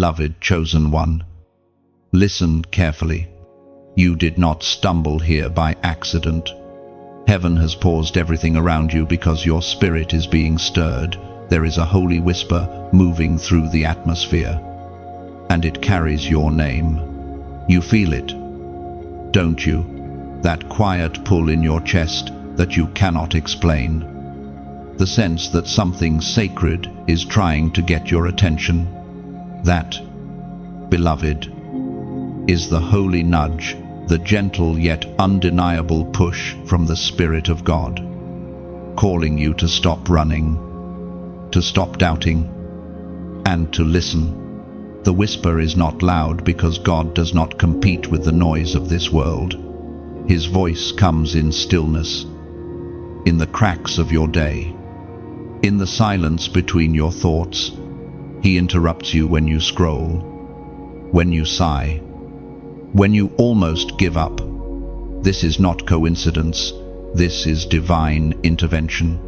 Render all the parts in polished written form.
beloved chosen one, listen carefully. You did not stumble here by accident. Heaven has paused everything around you because your spirit is being stirred. There is a holy whisper moving through the atmosphere, and it carries your name. You feel it, don't you? That quiet pull in your chest that you cannot explain. The sense that something sacred is trying to get your attention. That, beloved, is the holy nudge, the gentle yet undeniable push from the Spirit of God, calling you to stop running, to stop doubting, and to listen. The whisper is not loud because God does not compete with the noise of this world. His voice comes in stillness, in the cracks of your day, in the silence between your thoughts. He interrupts you when you scroll, when you sigh, when you almost give up. This is not coincidence. This is divine intervention.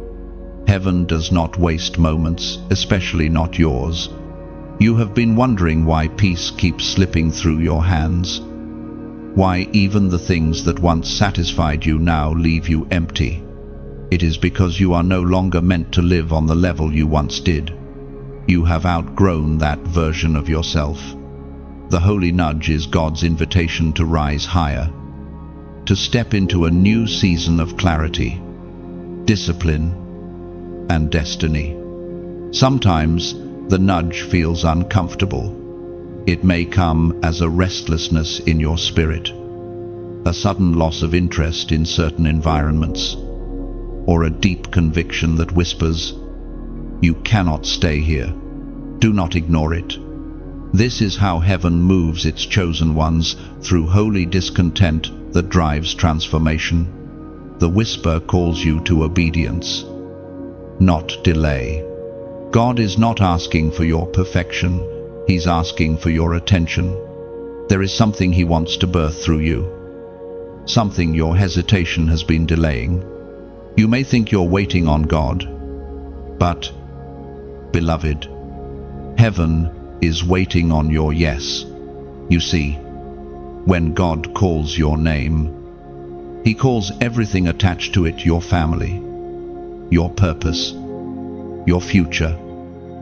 Heaven does not waste moments, especially not yours. You have been wondering why peace keeps slipping through your hands, why even the things that once satisfied you now leave you empty. It is because you are no longer meant to live on the level you once did. You have outgrown that version of yourself. The holy nudge is God's invitation to rise higher, to step into a new season of clarity, discipline, and destiny. Sometimes the nudge feels uncomfortable. It may come as a restlessness in your spirit, a sudden loss of interest in certain environments, or a deep conviction that whispers, "You cannot stay here." Do not ignore it. This is how heaven moves its chosen ones, through holy discontent that drives transformation. The whisper calls you to obedience, not delay. God is not asking for your perfection. He's asking for your attention. There is something He wants to birth through you, something your hesitation has been delaying. You may think you're waiting on God, but, beloved, heaven is waiting on your yes. You see, when God calls your name, He calls everything attached to it: your family, your purpose, your future.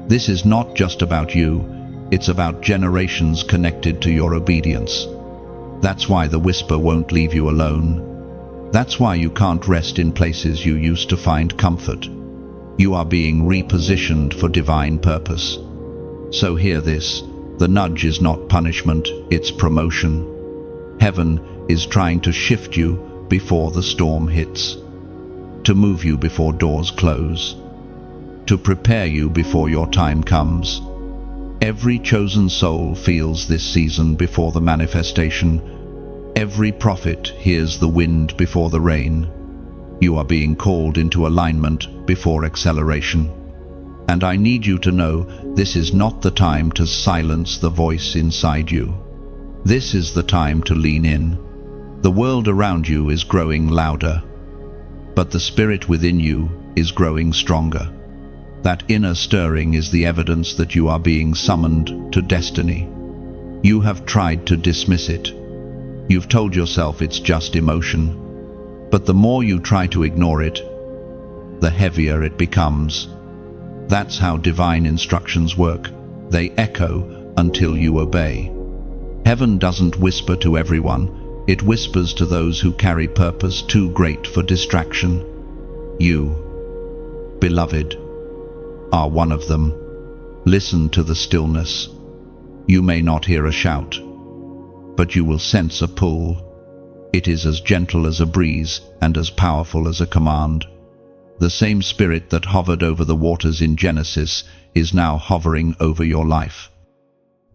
This is not just about you, it's about generations connected to your obedience. That's why the whisper won't leave you alone. That's why you can't rest in places you used to find comfort. You are being repositioned for divine purpose. So hear this: the nudge is not punishment, it's promotion. Heaven is trying to shift you before the storm hits, to move you before doors close, to prepare you before your time comes. Every chosen soul feels this season before the manifestation. Every prophet hears the wind before the rain. You are being called into alignment before acceleration. And I need you to know, this is not the time to silence the voice inside you. This is the time to lean in. The world around you is growing louder, but the spirit within you is growing stronger. That inner stirring is the evidence that you are being summoned to destiny. You have tried to dismiss it. You've told yourself it's just emotion. But the more you try to ignore it, the heavier it becomes. That's how divine instructions work. They echo until you obey. Heaven doesn't whisper to everyone. It whispers to those who carry purpose too great for distraction. You, beloved, are one of them. Listen to the stillness. You may not hear a shout, but you will sense a pull. It is as gentle as a breeze and as powerful as a command. The same spirit that hovered over the waters in Genesis is now hovering over your life,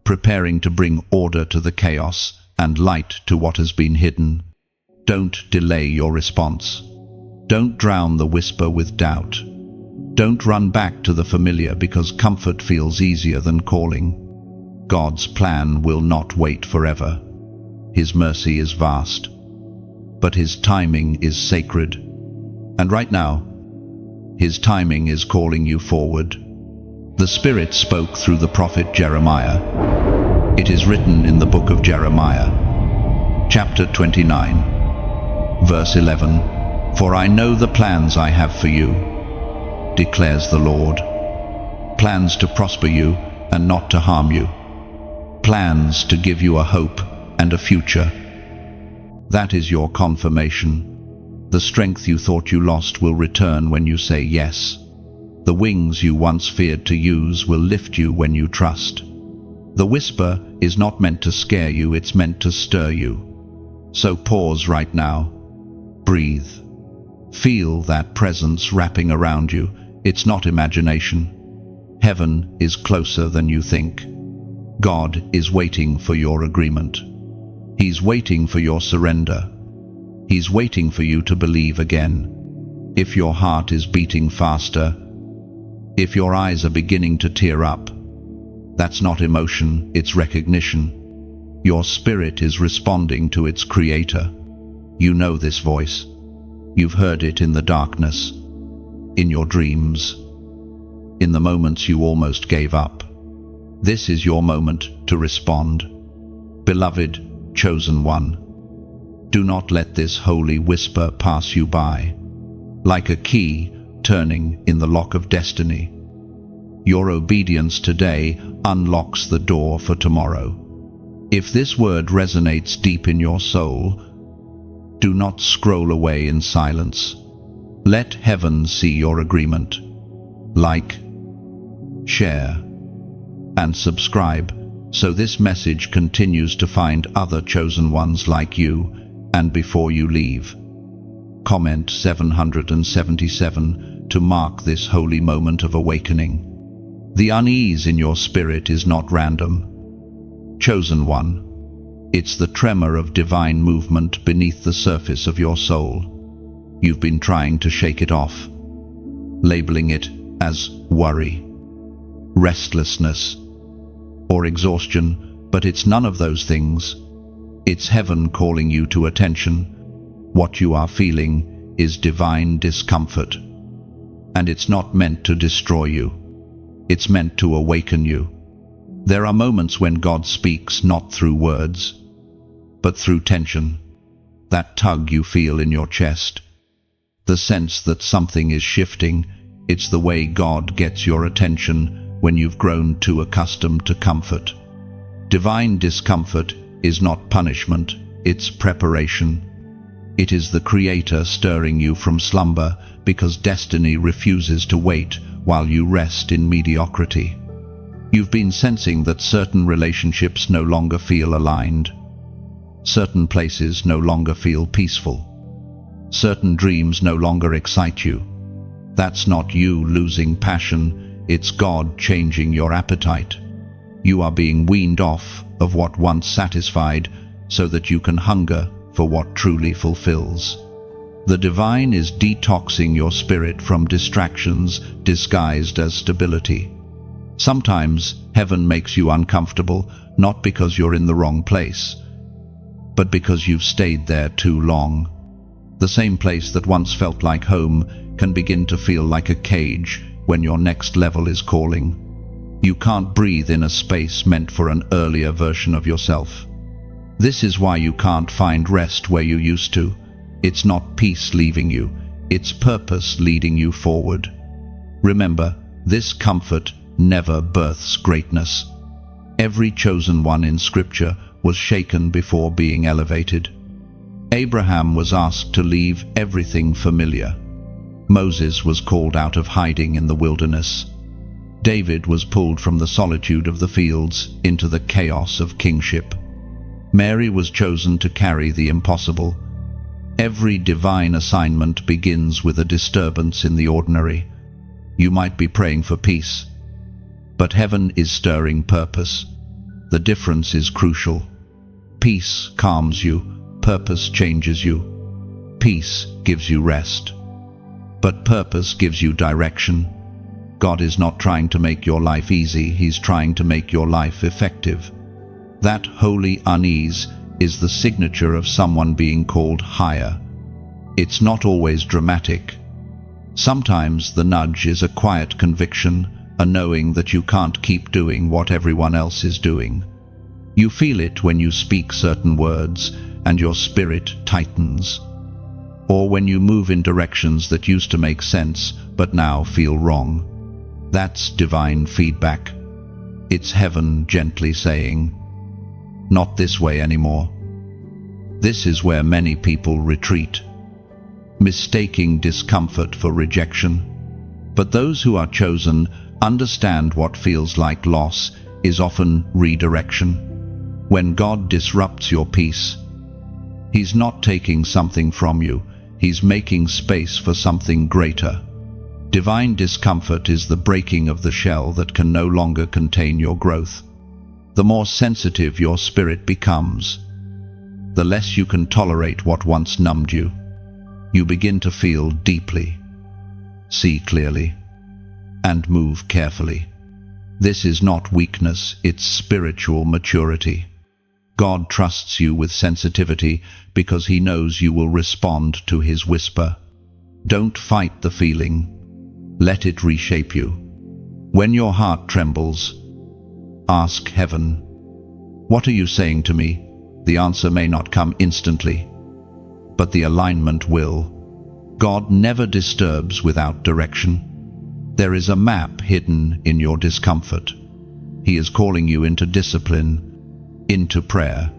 preparing to bring order to the chaos and light to what has been hidden. Don't delay your response. Don't drown the whisper with doubt. Don't run back to the familiar because comfort feels easier than calling. God's plan will not wait forever. His mercy is vast, but His timing is sacred. And right now, His timing is calling you forward. The Spirit spoke through the prophet Jeremiah. It is written in the book of Jeremiah, chapter 29, verse 11, "For I know the plans I have for you, declares the Lord, plans to prosper you and not to harm you, plans to give you a hope and a future." That is your confirmation. The strength you thought you lost will return when you say yes. The wings you once feared to use will lift you when you trust. The whisper is not meant to scare you, it's meant to stir you. So pause right now. Breathe. Feel that presence wrapping around you. It's not imagination. Heaven is closer than you think. God is waiting for your agreement. He's waiting for your surrender. He's waiting for you to believe again. If your heart is beating faster, if your eyes are beginning to tear up, that's not emotion, it's recognition. Your spirit is responding to its creator. You know this voice. You've heard it in the darkness, in your dreams, in the moments you almost gave up. This is your moment to respond. Beloved, chosen one, do not let this holy whisper pass you by. Like a key turning in the lock of destiny, your obedience today unlocks the door for tomorrow. If this word resonates deep in your soul, do not scroll away in silence. Let heaven see your agreement. Like, share, and subscribe so this message continues to find other chosen ones like you. And before you leave, comment 777 to mark this holy moment of awakening. The unease in your spirit is not random. Chosen one, it's the tremor of divine movement beneath the surface of your soul. You've been trying to shake it off, labeling it as worry, restlessness, or exhaustion, but it's none of those things. It's heaven calling you to attention. What you are feeling is divine discomfort, and it's not meant to destroy you. It's meant to awaken you. There are moments when God speaks not through words, but through tension. That tug you feel in your chest, the sense that something is shifting. It's the way God gets your attention when you've grown too accustomed to comfort. Divine discomfort is not punishment, it's preparation. It is the Creator stirring you from slumber because destiny refuses to wait while you rest in mediocrity. You've been sensing that certain relationships no longer feel aligned. Certain places no longer feel peaceful. Certain dreams no longer excite you. That's not you losing passion, it's God changing your appetite. You are being weaned off of what once satisfied so that you can hunger for what truly fulfills. The divine is detoxing your spirit from distractions disguised as stability. Sometimes heaven makes you uncomfortable, not because you're in the wrong place, but because you've stayed there too long. The same place that once felt like home can begin to feel like a cage when your next level is calling. You can't breathe in a space meant for an earlier version of yourself. This is why you can't find rest where you used to. It's not peace leaving you, it's purpose leading you forward. Remember, this comfort never births greatness. Every chosen one in Scripture was shaken before being elevated. Abraham was asked to leave everything familiar. Moses was called out of hiding in the wilderness. David was pulled from the solitude of the fields into the chaos of kingship. Mary was chosen to carry the impossible. Every divine assignment begins with a disturbance in the ordinary. You might be praying for peace, but heaven is stirring purpose. The difference is crucial. Peace calms you, purpose changes you. Peace gives you rest, but purpose gives you direction. God is not trying to make your life easy, He's trying to make your life effective. That holy unease is the signature of someone being called higher. It's not always dramatic. Sometimes the nudge is a quiet conviction, a knowing that you can't keep doing what everyone else is doing. You feel it when you speak certain words and your spirit tightens, or when you move in directions that used to make sense but now feel wrong. That's divine feedback. It's heaven gently saying, "Not this way anymore." This is where many people retreat, mistaking discomfort for rejection. But those who are chosen understand what feels like loss is often redirection. When God disrupts your peace, He's not taking something from you, He's making space for something greater. Divine discomfort is the breaking of the shell that can no longer contain your growth. The more sensitive your spirit becomes, the less you can tolerate what once numbed you. You begin to feel deeply, see clearly, and move carefully. This is not weakness, it's spiritual maturity. God trusts you with sensitivity because He knows you will respond to His whisper. Don't fight the feeling. Let it reshape you. When your heart trembles, ask heaven, "What are you saying to me?" The answer may not come instantly, but the alignment will. God never disturbs without direction. There is a map hidden in your discomfort. He is calling you into discipline, into prayer,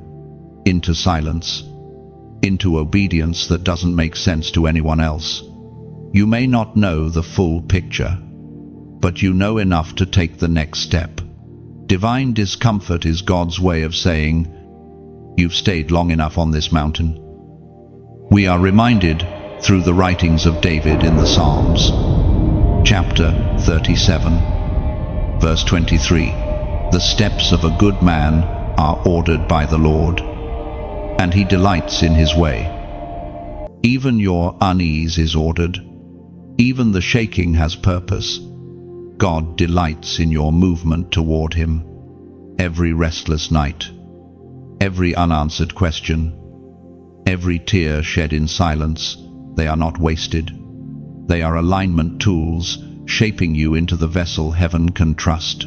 into silence, into obedience that doesn't make sense to anyone else. You may not know the full picture, but you know enough to take the next step. Divine discomfort is God's way of saying, "You've stayed long enough on this mountain." We are reminded through the writings of David in the Psalms. Chapter 37, verse 23, "The steps of a good man are ordered by the Lord, and He delights in His way." Even your unease is ordered. Even the shaking has purpose. God delights in your movement toward Him. Every restless night, every unanswered question, every tear shed in silence, they are not wasted. They are alignment tools, shaping you into the vessel heaven can trust.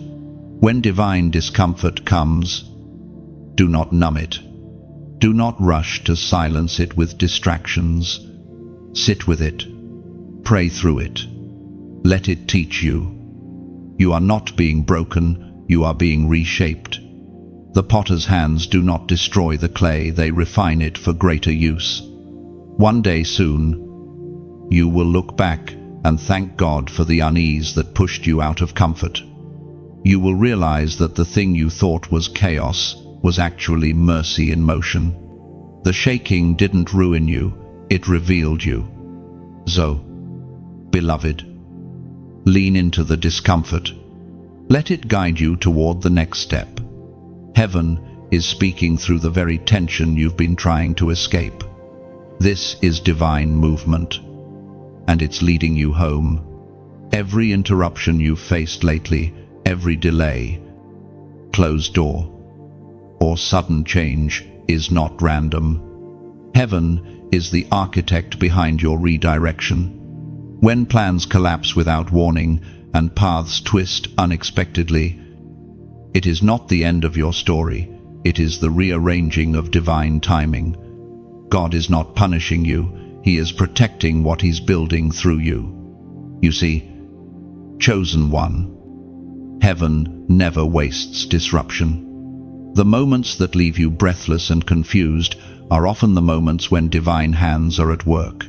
When divine discomfort comes, do not numb it. Do not rush to silence it with distractions. Sit with it. Pray through it. Let it teach you. You are not being broken, you are being reshaped. The potter's hands do not destroy the clay, they refine it for greater use. One day soon, you will look back and thank God for the unease that pushed you out of comfort. You will realize that the thing you thought was chaos was actually mercy in motion. The shaking didn't ruin you, it revealed you. So, beloved, lean into the discomfort. Let it guide you toward the next step. Heaven is speaking through the very tension you've been trying to escape. This is divine movement, and it's leading you home. Every interruption you've faced lately, every delay, closed door, or sudden change is not random. Heaven is the architect behind your redirection. When plans collapse without warning and paths twist unexpectedly, it is not the end of your story, it is the rearranging of divine timing. God is not punishing you, He is protecting what He's building through you. You see, chosen one, heaven never wastes disruption. The moments that leave you breathless and confused are often the moments when divine hands are at work.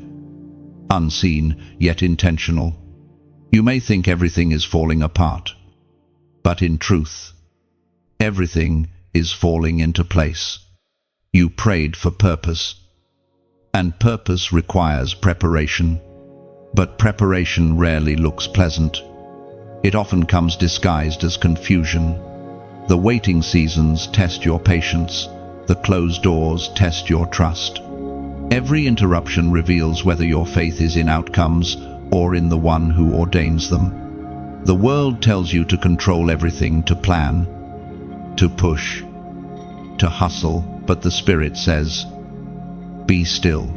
Unseen, yet intentional. You may think everything is falling apart, but in truth, everything is falling into place. You prayed for purpose, and purpose requires preparation. But preparation rarely looks pleasant. It often comes disguised as confusion. The waiting seasons test your patience. The closed doors test your trust. Every interruption reveals whether your faith is in outcomes or in the one who ordains them. The world tells you to control everything, to plan, to push, to hustle, but the Spirit says, "Be still,"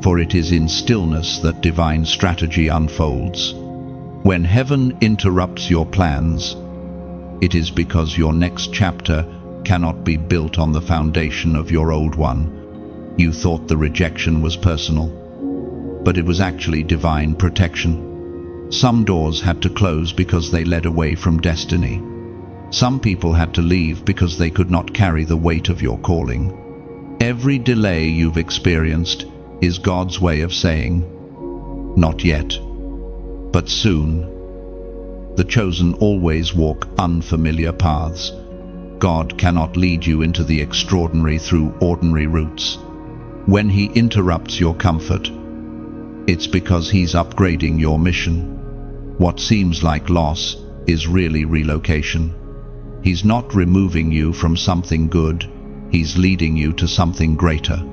for it is in stillness that divine strategy unfolds. When heaven interrupts your plans, it is because your next chapter cannot be built on the foundation of your old one. You thought the rejection was personal, but it was actually divine protection. Some doors had to close because they led away from destiny. Some people had to leave because they could not carry the weight of your calling. Every delay you've experienced is God's way of saying, not yet, but soon. The chosen always walk unfamiliar paths. God cannot lead you into the extraordinary through ordinary routes. When He interrupts your comfort, it's because He's upgrading your mission. What seems like loss is really relocation. He's not removing you from something good, He's leading you to something greater.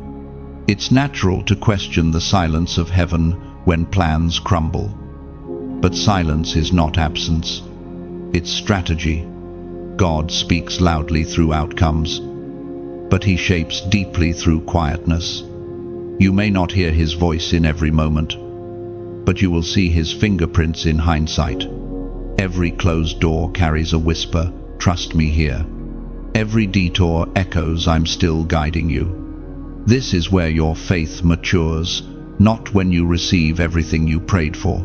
It's natural to question the silence of heaven when plans crumble. But silence is not absence, it's strategy. God speaks loudly through outcomes, but He shapes deeply through quietness. You may not hear His voice in every moment, but you will see His fingerprints in hindsight. Every closed door carries a whisper, "Trust me here." Every detour echoes, "I'm still guiding you." This is where your faith matures, not when you receive everything you prayed for,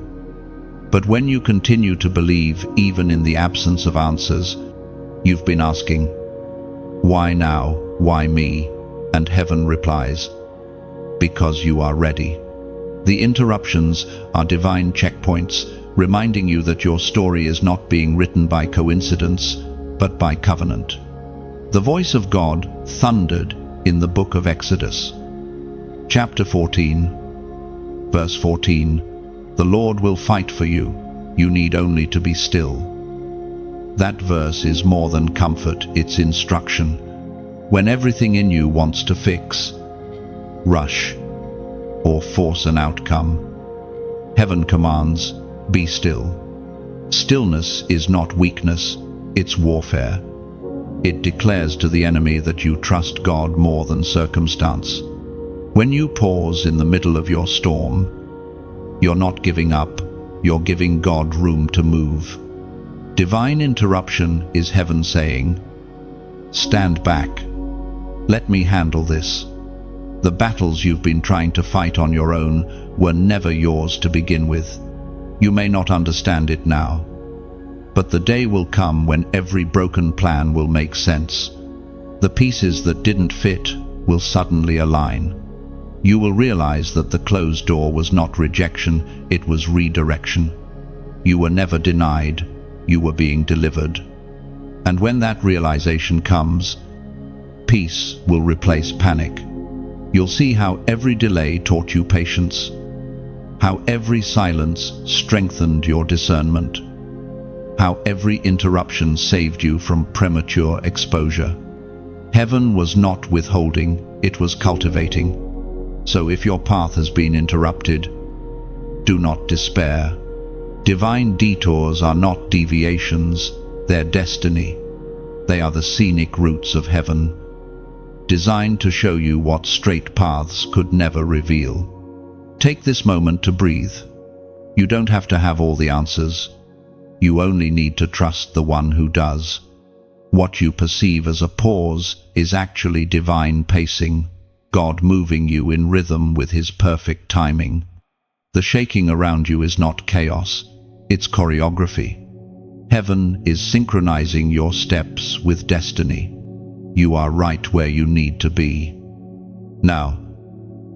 but when you continue to believe even in the absence of answers. You've been asking, "Why now? Why me?" And heaven replies, "Because you are ready." The interruptions are divine checkpoints, reminding you that your story is not being written by coincidence, but by covenant. The voice of God thundered in the book of Exodus. Chapter 14, verse 14, "The Lord will fight for you. You need only to be still." That verse is more than comfort, it's instruction. When everything in you wants to fix, rush, or force an outcome, heaven commands, "Be still." Stillness is not weakness, it's warfare. It declares to the enemy that you trust God more than circumstance. When you pause in the middle of your storm, you're not giving up, you're giving God room to move. Divine interruption is heaven saying, "Stand back. Let me handle this." The battles you've been trying to fight on your own were never yours to begin with. You may not understand it now, but the day will come when every broken plan will make sense. The pieces that didn't fit will suddenly align. You will realize that the closed door was not rejection, it was redirection. You were never denied, you were being delivered. And when that realization comes, peace will replace panic. You'll see how every delay taught you patience, how every silence strengthened your discernment, how every interruption saved you from premature exposure. Heaven was not withholding, it was cultivating. So if your path has been interrupted, do not despair. Divine detours are not deviations, they're destiny. They are the scenic routes of heaven, designed to show you what straight paths could never reveal. Take this moment to breathe. You don't have to have all the answers. You only need to trust the one who does. What you perceive as a pause is actually divine pacing, God moving you in rhythm with His perfect timing. The shaking around you is not chaos, it's choreography. Heaven is synchronizing your steps with destiny. You are right where you need to be. Now,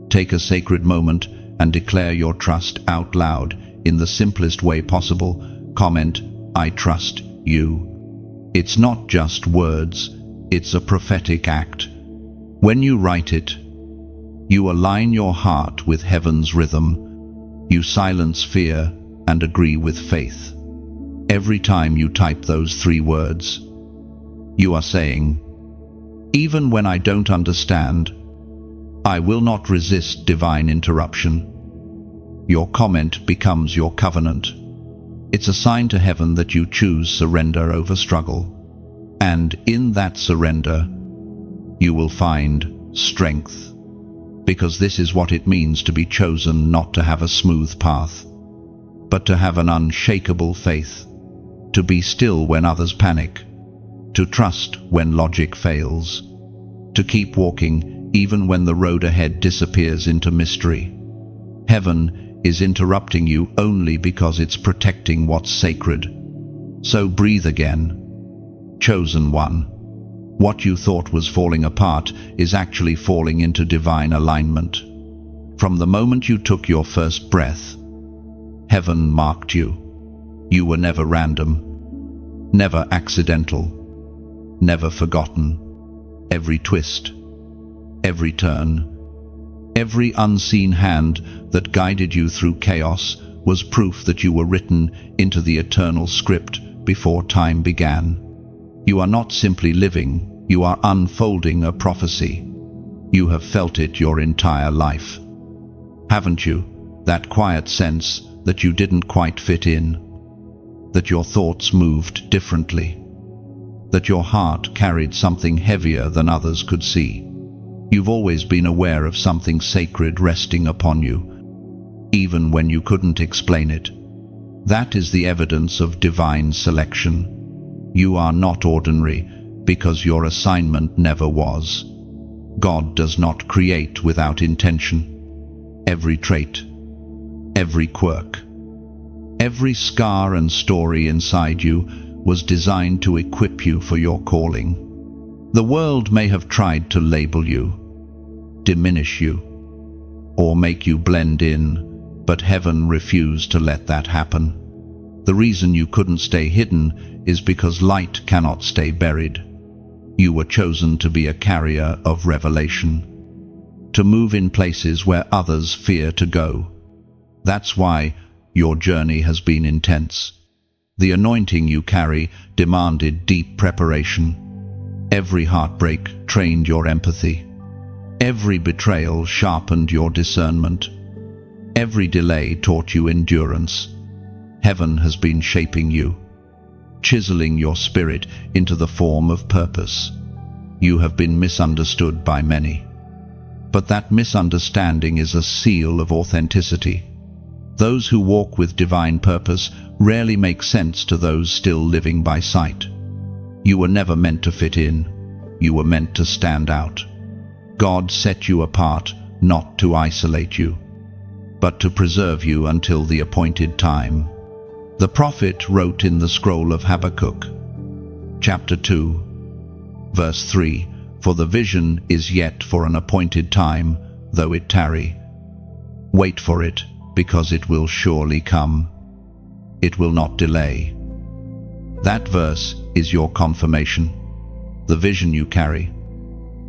take a sacred moment and declare your trust out loud in the simplest way possible. Comment, "I trust you." It's not just words, it's a prophetic act. When you write it, you align your heart with heaven's rhythm. You silence fear and agree with faith. Every time you type those 3 words, you are saying, "Even when I don't understand, I will not resist divine interruption." Your comment becomes your covenant. It's a sign to heaven that you choose surrender over struggle. And in that surrender, you will find strength. Because this is what it means to be chosen, not to have a smooth path, but to have an unshakable faith, to be still when others panic, to trust when logic fails, to keep walking even when the road ahead disappears into mystery. Heaven is interrupting you only because it's protecting what's sacred. So breathe again. Chosen one. What you thought was falling apart is actually falling into divine alignment. From the moment you took your first breath, heaven marked you. You were never random, never accidental, never forgotten. Every twist, every turn, every unseen hand that guided you through chaos was proof that you were written into the eternal script before time began. You are not simply living, you are unfolding a prophecy. You have felt it your entire life. Haven't you? That quiet sense that you didn't quite fit in, that your thoughts moved differently, that your heart carried something heavier than others could see. You've always been aware of something sacred resting upon you, even when you couldn't explain it. That is the evidence of divine selection. You are not ordinary because your assignment never was. God does not create without intention. Every trait, every quirk, every scar and story inside you was designed to equip you for your calling. The world may have tried to label you, diminish you, or make you blend in, but heaven refused to let that happen. The reason you couldn't stay hidden is because light cannot stay buried. You were chosen to be a carrier of revelation, to move in places where others fear to go. That's why your journey has been intense. The anointing you carry demanded deep preparation. Every heartbreak trained your empathy. Every betrayal sharpened your discernment. Every delay taught you endurance. Heaven has been shaping you, chiseling your spirit into the form of purpose. You have been misunderstood by many, but that misunderstanding is a seal of authenticity. Those who walk with divine purpose rarely make sense to those still living by sight. You were never meant to fit in. You were meant to stand out. God set you apart not to isolate you, but to preserve you until the appointed time. The prophet wrote in the scroll of Habakkuk, chapter 2, verse 3, "For the vision is yet for an appointed time, though it tarry. Wait for it, because it will surely come. It will not delay." That verse is your confirmation. The vision you carry,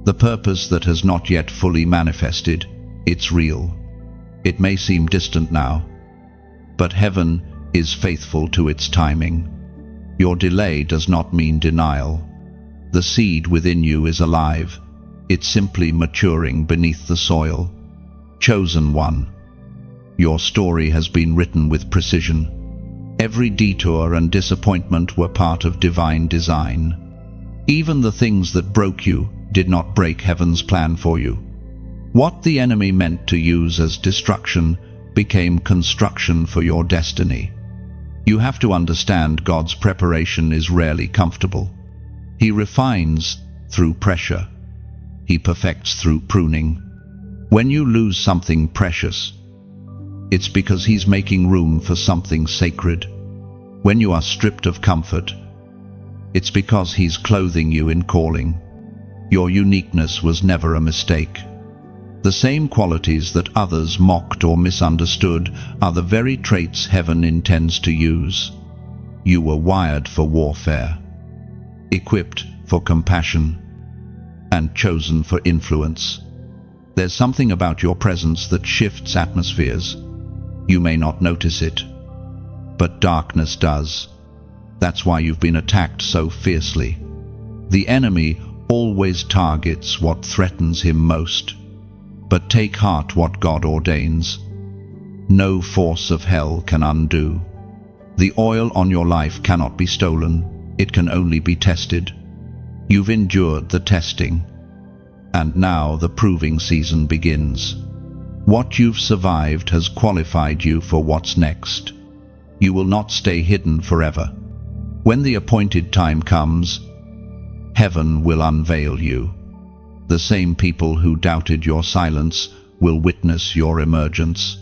the purpose that has not yet fully manifested, it's real. It may seem distant now, but heaven is faithful to its timing. Your delay does not mean denial. The seed within you is alive. It's simply maturing beneath the soil. Chosen one. Your story has been written with precision. Every detour and disappointment were part of divine design. Even the things that broke you did not break heaven's plan for you. What the enemy meant to use as destruction became construction for your destiny. You have to understand God's preparation is rarely comfortable. He refines through pressure. He perfects through pruning. When you lose something precious, it's because He's making room for something sacred. When you are stripped of comfort, it's because He's clothing you in calling. Your uniqueness was never a mistake. The same qualities that others mocked or misunderstood are the very traits heaven intends to use. You were wired for warfare, equipped for compassion, and chosen for influence. There's something about your presence that shifts atmospheres. You may not notice it, but darkness does. That's why you've been attacked so fiercely. The enemy always targets what threatens him most. But take heart what God ordains. No force of hell can undo. The oil on your life cannot be stolen. It can only be tested. You've endured the testing, and now the proving season begins. What you've survived has qualified you for what's next. You will not stay hidden forever. When the appointed time comes, heaven will unveil you. The same people who doubted your silence will witness your emergence.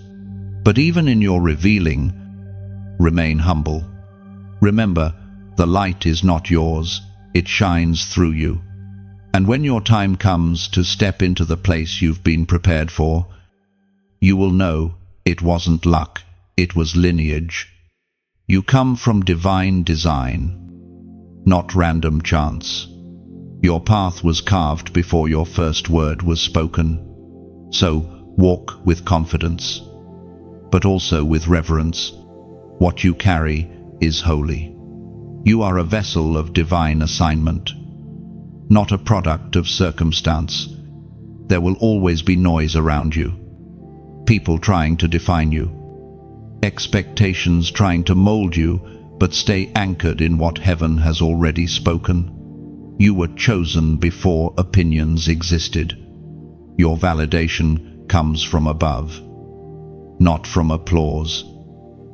But even in your revealing, remain humble. Remember, the light is not yours, it shines through you. And when your time comes to step into the place you've been prepared for, you will know it wasn't luck, it was lineage. You come from divine design, not random chance. Your path was carved before your first word was spoken. So walk with confidence, but also with reverence. What you carry is holy. You are a vessel of divine assignment, not a product of circumstance. There will always be noise around you, people trying to define you, expectations trying to mold you, but stay anchored in what heaven has already spoken. You were chosen before opinions existed. Your validation comes from above, not from applause.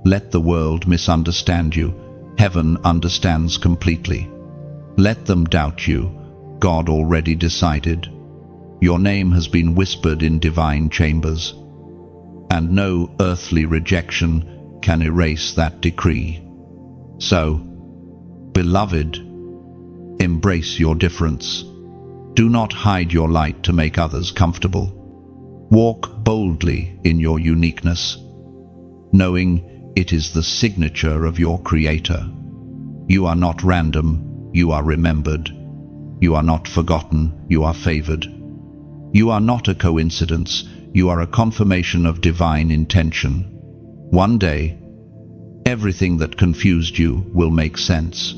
Let the world misunderstand you. Heaven understands completely. Let them doubt you. God already decided. Your name has been whispered in divine chambers, and no earthly rejection can erase that decree. So, beloved, embrace your difference. Do not hide your light to make others comfortable. Walk boldly in your uniqueness, knowing it is the signature of your Creator. You are not random, you are remembered. You are not forgotten, you are favored. You are not a coincidence, you are a confirmation of divine intention. One day, everything that confused you will make sense.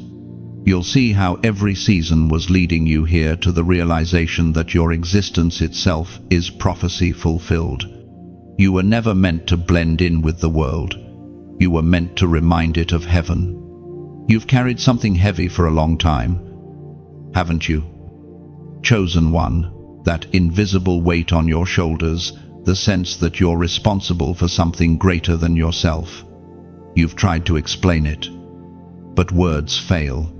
You'll see how every season was leading you here to the realization that your existence itself is prophecy fulfilled. You were never meant to blend in with the world. You were meant to remind it of heaven. You've carried something heavy for a long time, haven't you? Chosen one, that invisible weight on your shoulders, the sense that you're responsible for something greater than yourself. You've tried to explain it, but words fail.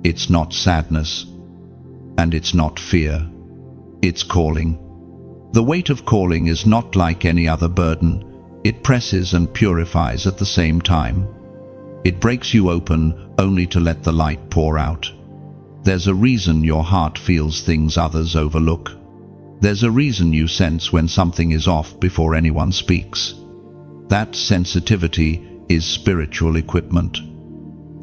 It's not sadness, and it's not fear. It's calling. The weight of calling is not like any other burden. It presses and purifies at the same time. It breaks you open only to let the light pour out. There's a reason your heart feels things others overlook. There's a reason you sense when something is off before anyone speaks. That sensitivity is spiritual equipment.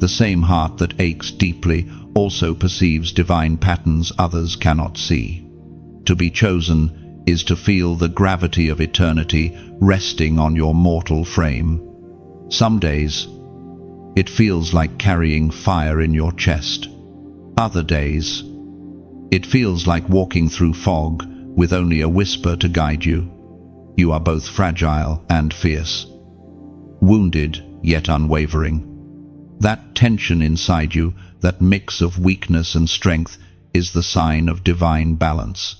The same heart that aches deeply also perceives divine patterns others cannot see. To be chosen is to feel the gravity of eternity resting on your mortal frame. Some days, it feels like carrying fire in your chest. Other days, it feels like walking through fog with only a whisper to guide you. You are both fragile and fierce, wounded yet unwavering. That tension inside you, that mix of weakness and strength, is the sign of divine balance.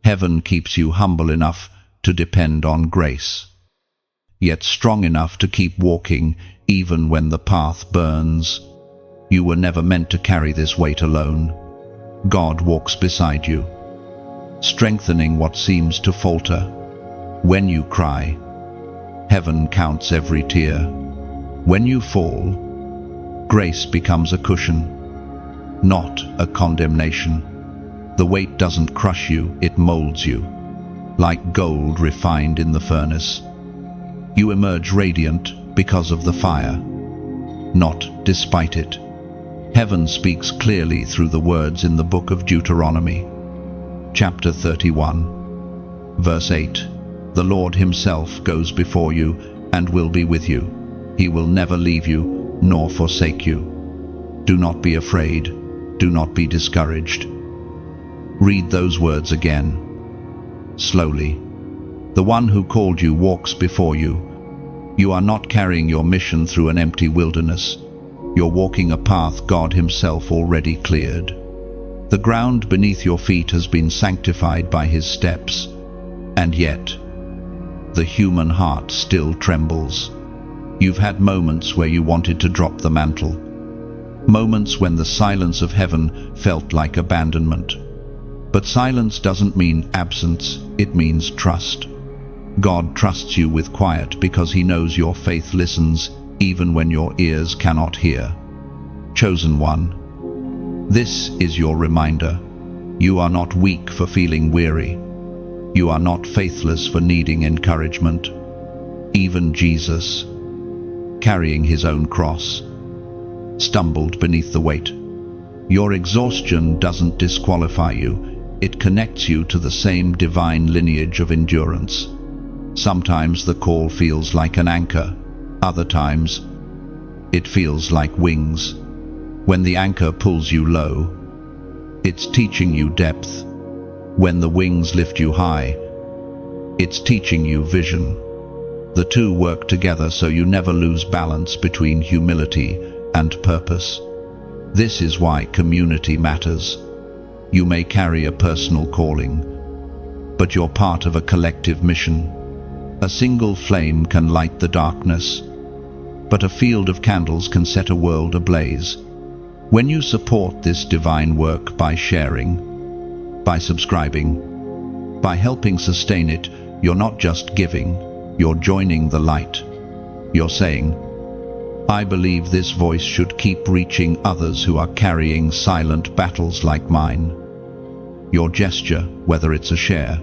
Heaven keeps you humble enough to depend on grace, yet strong enough to keep walking even when the path burns. You were never meant to carry this weight alone. God walks beside you, strengthening what seems to falter. When you cry, heaven counts every tear. When you fall, grace becomes a cushion, not a condemnation. The weight doesn't crush you, it molds you. Like gold refined in the furnace, you emerge radiant because of the fire, not despite it. Heaven speaks clearly through the words in the book of Deuteronomy, chapter 31, verse 8. The Lord himself goes before you and will be with you. He will never leave you nor forsake you. Do not be afraid. Do not be discouraged. Read those words again, slowly. The one who called you walks before you. You are not carrying your mission through an empty wilderness. You're walking a path God himself already cleared. The ground beneath your feet has been sanctified by his steps, and yet the human heart still trembles. You've had moments where you wanted to drop the mantle, moments when the silence of heaven felt like abandonment. But silence doesn't mean absence, it means trust. God trusts you with quiet because He knows your faith listens even when your ears cannot hear. Chosen one, this is your reminder. You are not weak for feeling weary. You are not faithless for needing encouragement. Even Jesus, carrying His own cross, stumbled beneath the weight. Your exhaustion doesn't disqualify you, it connects you to the same divine lineage of endurance. Sometimes the call feels like an anchor, other times it feels like wings. When the anchor pulls you low, it's teaching you depth. When the wings lift you high, it's teaching you vision. The two work together so you never lose balance between humility and purpose. This is why community matters. You may carry a personal calling, but you're part of a collective mission. A single flame can light the darkness, but a field of candles can set a world ablaze. When you support this divine work by sharing, by subscribing, by helping sustain it, you're not just giving, you're joining the light. You're saying, I believe this voice should keep reaching others who are carrying silent battles like mine. Your gesture, whether it's a share,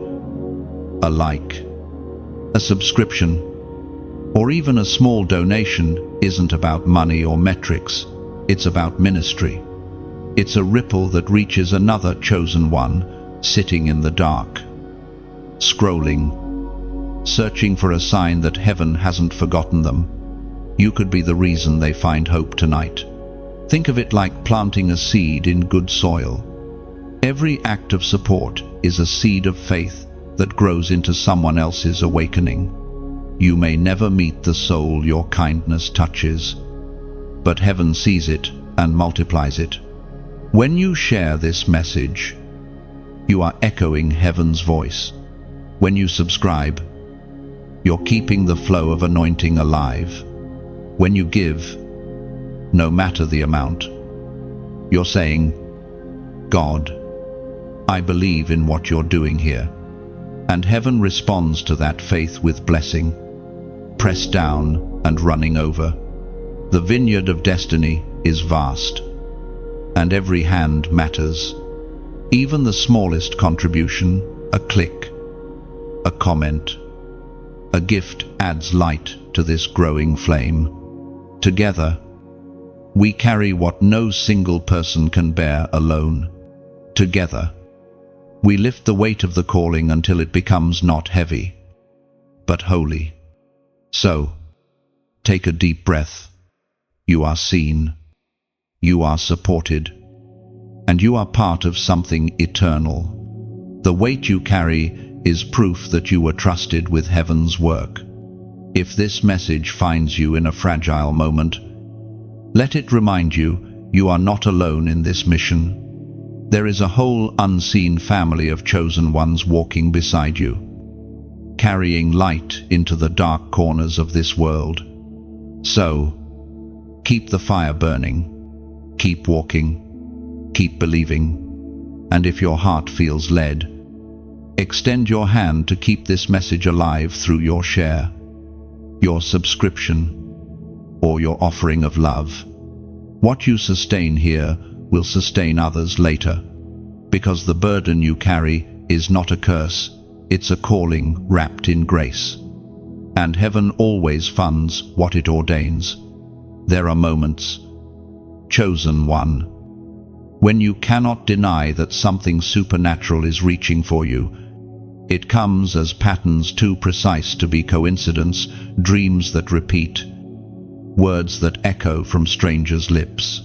a like, a subscription, or even a small donation, isn't about money or metrics. It's about ministry. It's a ripple that reaches another chosen one sitting in the dark, scrolling, searching for a sign that heaven hasn't forgotten them. You could be the reason they find hope tonight. Think of it like planting a seed in good soil. Every act of support is a seed of faith that grows into someone else's awakening. You may never meet the soul your kindness touches, but heaven sees it and multiplies it. When you share this message, you are echoing heaven's voice. When you subscribe, you're keeping the flow of anointing alive. When you give, no matter the amount, you're saying, God, I believe in what you're doing here. And heaven responds to that faith with blessing, pressed down and running over. The vineyard of destiny is vast, and every hand matters. Even the smallest contribution, a click, a comment, a gift adds light to this growing flame. Together, we carry what no single person can bear alone. Together, we lift the weight of the calling until it becomes not heavy, but holy. So, take a deep breath. You are seen, you are supported, and you are part of something eternal. The weight you carry is proof that you were trusted with heaven's work. If this message finds you in a fragile moment, let it remind you, you are not alone in this mission. There is a whole unseen family of chosen ones walking beside you, carrying light into the dark corners of this world. So, keep the fire burning, keep walking, keep believing, and if your heart feels led, extend your hand to keep this message alive through your share, your subscription, or your offering of love. What you sustain here will sustain others later, because the burden you carry is not a curse, it's a calling wrapped in grace. And heaven always funds what it ordains. There are moments, chosen one, when you cannot deny that something supernatural is reaching for you. It comes as patterns too precise to be coincidence, dreams that repeat, words that echo from strangers' lips,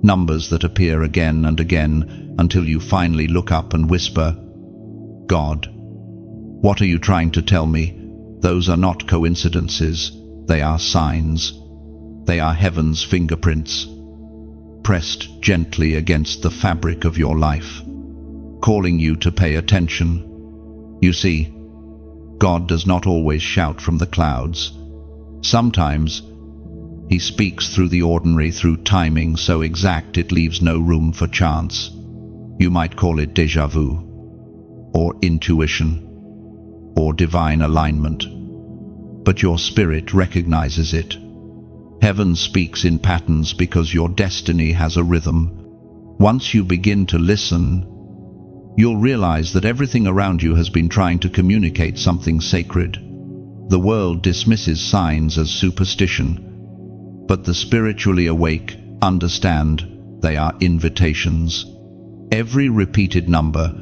numbers that appear again and again until you finally look up and whisper, God, what are you trying to tell me? Those are not coincidences, they are signs. They are heaven's fingerprints, pressed gently against the fabric of your life, calling you to pay attention. You see, God does not always shout from the clouds. Sometimes He speaks through the ordinary, through timing so exact it leaves no room for chance. You might call it déjà vu, or intuition, or divine alignment. But your spirit recognizes it. Heaven speaks in patterns because your destiny has a rhythm. Once you begin to listen, you'll realize that everything around you has been trying to communicate something sacred. The world dismisses signs as superstition, but the spiritually awake understand they are invitations. Every repeated number,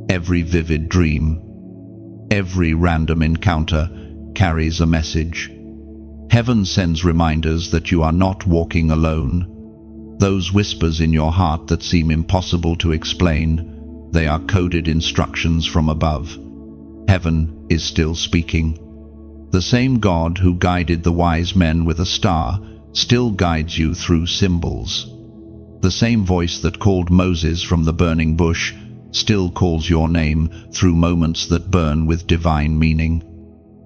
every vivid dream, every random encounter carries a message. Heaven sends reminders that you are not walking alone. Those whispers in your heart that seem impossible to explain, they are coded instructions from above. Heaven is still speaking. The same God who guided the wise men with a star still guides you through symbols. The same voice that called Moses from the burning bush still calls your name through moments that burn with divine meaning.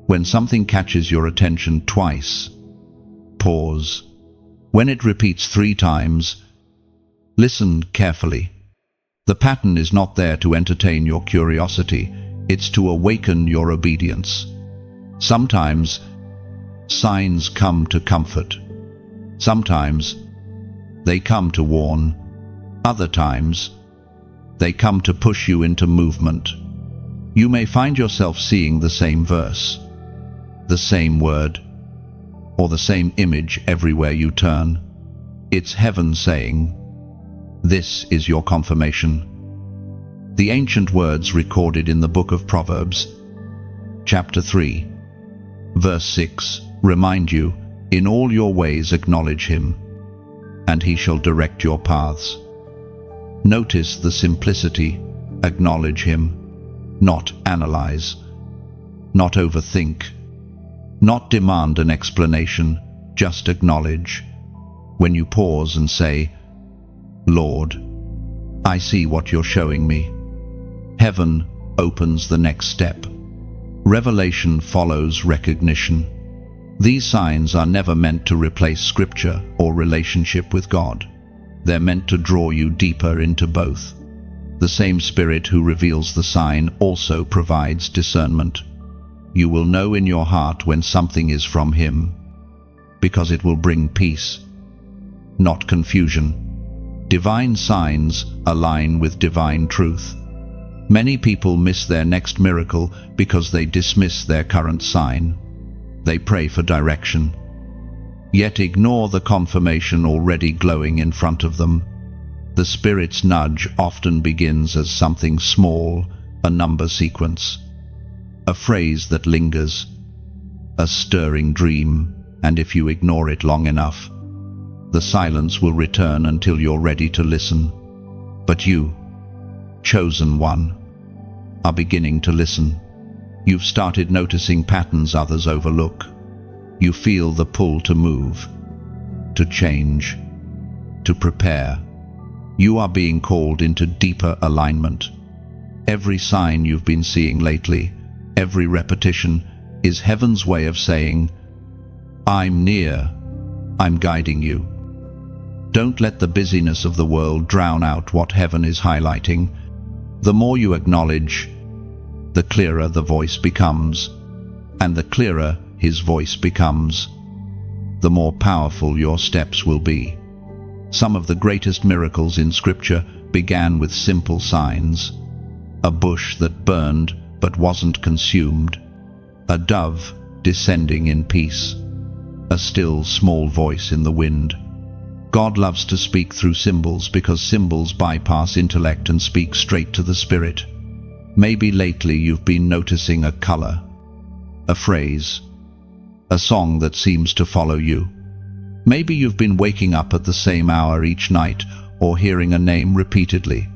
When something catches your attention twice, pause. When it repeats 3 times, listen carefully. The pattern is not there to entertain your curiosity, it's to awaken your obedience. Sometimes, signs come to comfort. Sometimes, they come to warn. Other times, they come to push you into movement. You may find yourself seeing the same verse, the same word, or the same image everywhere you turn. It's heaven saying, "This is your confirmation." The ancient words recorded in the book of Proverbs, chapter 3, verse 6, remind you, "In all your ways acknowledge him, and he shall direct your paths." Notice the simplicity. Acknowledge him, not analyze, not overthink, not demand an explanation, just acknowledge. When you pause and say, "Lord, I see what you're showing me," heaven opens the next step. Revelation follows recognition. These signs are never meant to replace scripture or relationship with God. They're meant to draw you deeper into both. The same Spirit who reveals the sign also provides discernment. You will know in your heart when something is from him, because it will bring peace, not confusion. Divine signs align with divine truth. Many people miss their next miracle because they dismiss their current sign. They pray for direction, yet ignore the confirmation already glowing in front of them. The Spirit's nudge often begins as something small, a number sequence, a phrase that lingers, a stirring dream, and if you ignore it long enough, the silence will return until you're ready to listen. But you, chosen one, are beginning to listen. You've started noticing patterns others overlook. You feel the pull to move, to change, to prepare. You are being called into deeper alignment. Every sign you've been seeing lately, every repetition, is heaven's way of saying, "I'm near, I'm guiding you." Don't let the busyness of the world drown out what heaven is highlighting. The more you acknowledge, the clearer the voice becomes, and the clearer his voice becomes, the more powerful your steps will be. Some of the greatest miracles in Scripture began with simple signs: a bush that burned but wasn't consumed, a dove descending in peace, a still small voice in the wind. God loves to speak through symbols because symbols bypass intellect and speak straight to the spirit. Maybe lately you've been noticing a color, a phrase, a song that seems to follow you. Maybe you've been waking up at the same hour each night or hearing a name repeatedly.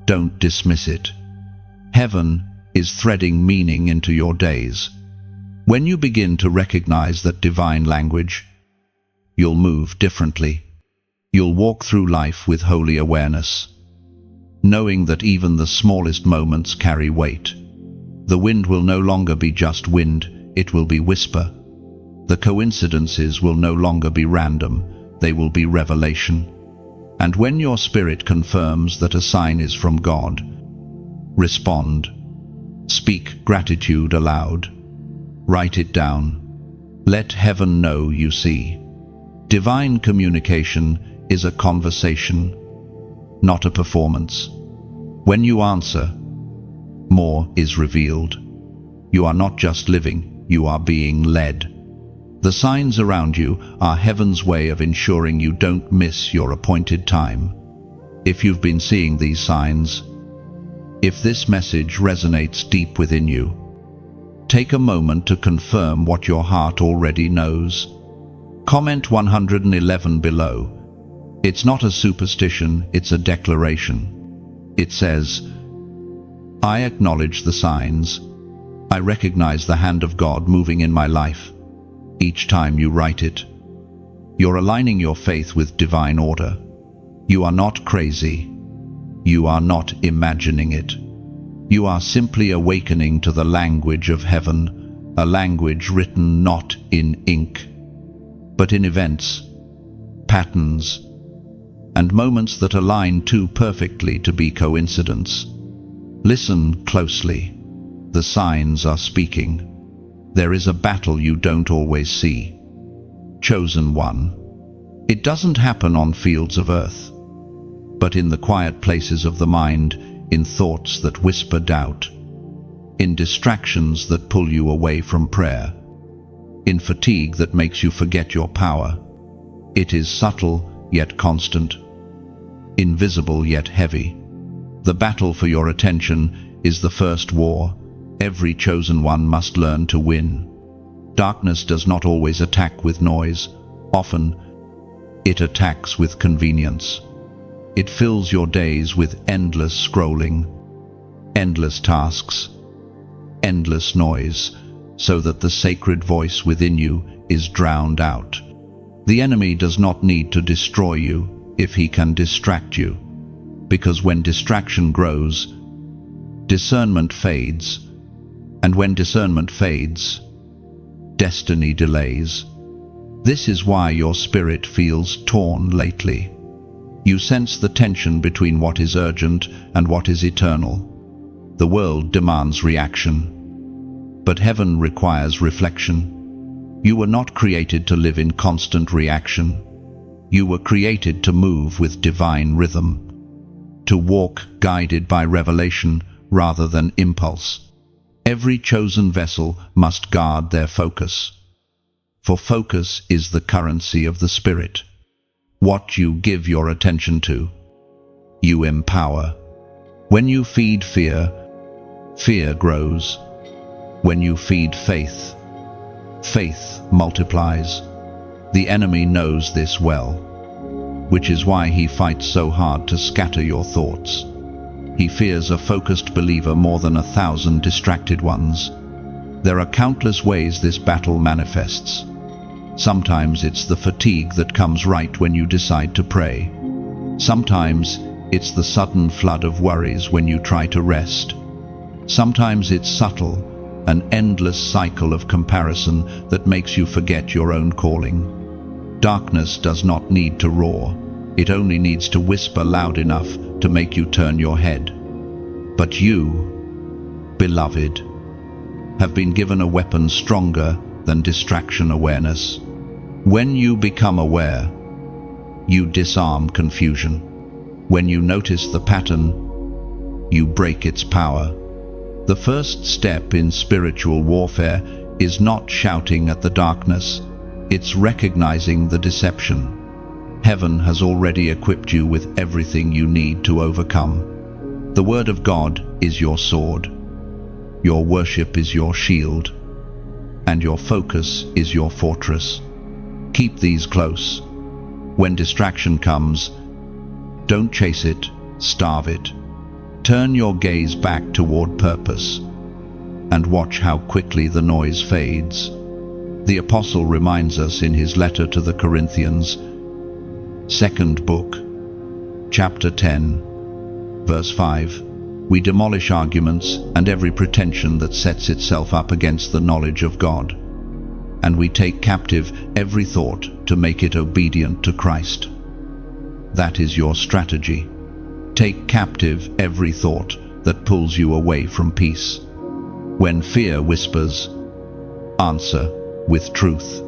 Don't dismiss it. Heaven is threading meaning into your days. When you begin to recognize that divine language, you'll move differently. You'll walk through life with holy awareness, knowing that even the smallest moments carry weight. The wind will no longer be just wind, it will be whisper. The coincidences will no longer be random, they will be revelation. And when your spirit confirms that a sign is from God, respond. Speak gratitude aloud. Write it down. Let heaven know you see. Divine communication is a conversation, not a performance. When you answer, more is revealed. You are not just living, you are being led. The signs around you are heaven's way of ensuring you don't miss your appointed time. If you've been seeing these signs, if this message resonates deep within you, take a moment to confirm what your heart already knows. Comment 111 below. It's not a superstition, it's a declaration. It says, I acknowledge the signs. I recognize the hand of God moving in my life. Each time you write it, you're aligning your faith with divine order. You are not crazy. You are not imagining it. You are simply awakening to the language of heaven, a language written not in ink, but in events, patterns, and moments that align too perfectly to be coincidence. Listen closely. The signs are speaking. There is a battle you don't always see. Chosen one. It doesn't happen on fields of earth, but in the quiet places of the mind, in thoughts that whisper doubt, in distractions that pull you away from prayer, in fatigue that makes you forget your power. It is subtle yet constant, invisible yet heavy. The battle for your attention is the first war. Every chosen one must learn to win. Darkness does not always attack with noise. Often, it attacks with convenience. It fills your days with endless scrolling, endless tasks, endless noise, so that the sacred voice within you is drowned out. The enemy does not need to destroy you if he can distract you, because when distraction grows, discernment fades. And when discernment fades, destiny delays. This is why your spirit feels torn lately. You sense the tension between what is urgent and what is eternal. The world demands reaction, but heaven requires reflection. You were not created to live in constant reaction. You were created to move with divine rhythm, to walk guided by revelation rather than impulse. Every chosen vessel must guard their focus, for focus is the currency of the Spirit. What you give your attention to, you empower. When you feed fear, fear grows. When you feed faith, faith multiplies. The enemy knows this well, which is why he fights so hard to scatter your thoughts. He fears a focused believer more than 1,000 distracted ones. There are countless ways this battle manifests. Sometimes it's the fatigue that comes right when you decide to pray. Sometimes it's the sudden flood of worries when you try to rest. Sometimes it's subtle, an endless cycle of comparison that makes you forget your own calling. Darkness does not need to roar. It only needs to whisper loud enough to make you turn your head. But you, beloved, have been given a weapon stronger than distraction awareness. When you become aware, you disarm confusion. When you notice the pattern, you break its power. The first step in spiritual warfare is not shouting at the darkness, it's recognizing the deception. Heaven has already equipped you with everything you need to overcome. The Word of God is your sword. Your worship is your shield. And your focus is your fortress. Keep these close. When distraction comes, don't chase it, starve it. Turn your gaze back toward purpose and watch how quickly the noise fades. The Apostle reminds us in his letter to the Corinthians, 2nd book, chapter 10, verse 5, we demolish arguments and every pretension that sets itself up against the knowledge of God. and we take captive every thought to make it obedient to Christ. That is your strategy. Take captive every thought that pulls you away from peace. When fear whispers, answer with truth.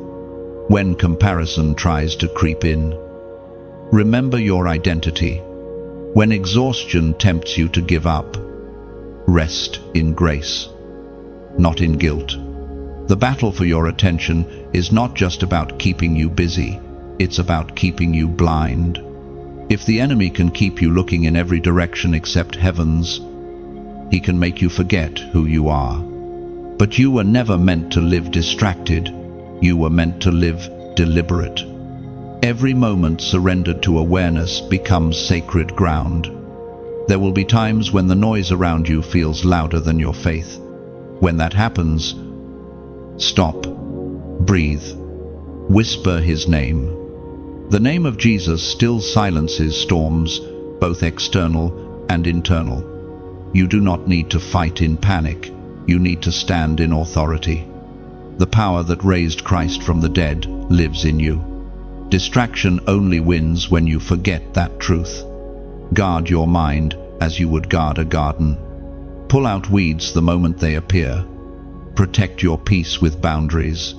When comparison tries to creep in, remember your identity. When exhaustion tempts you to give up, rest in grace, not in guilt. The battle for your attention is not just about keeping you busy, it's about keeping you blind. If the enemy can keep you looking in every direction except heaven's, he can make you forget who you are. But you were never meant to live distracted, you were meant to live deliberate. Every moment surrendered to awareness becomes sacred ground. There will be times when the noise around you feels louder than your faith. When that happens, stop, breathe, whisper his name. The name of Jesus still silences storms, both external and internal. You do not need to fight in panic, you need to stand in authority. The power that raised Christ from the dead lives in you. Distraction only wins when you forget that truth. Guard your mind as you would guard a garden. Pull out weeds the moment they appear. Protect your peace with boundaries.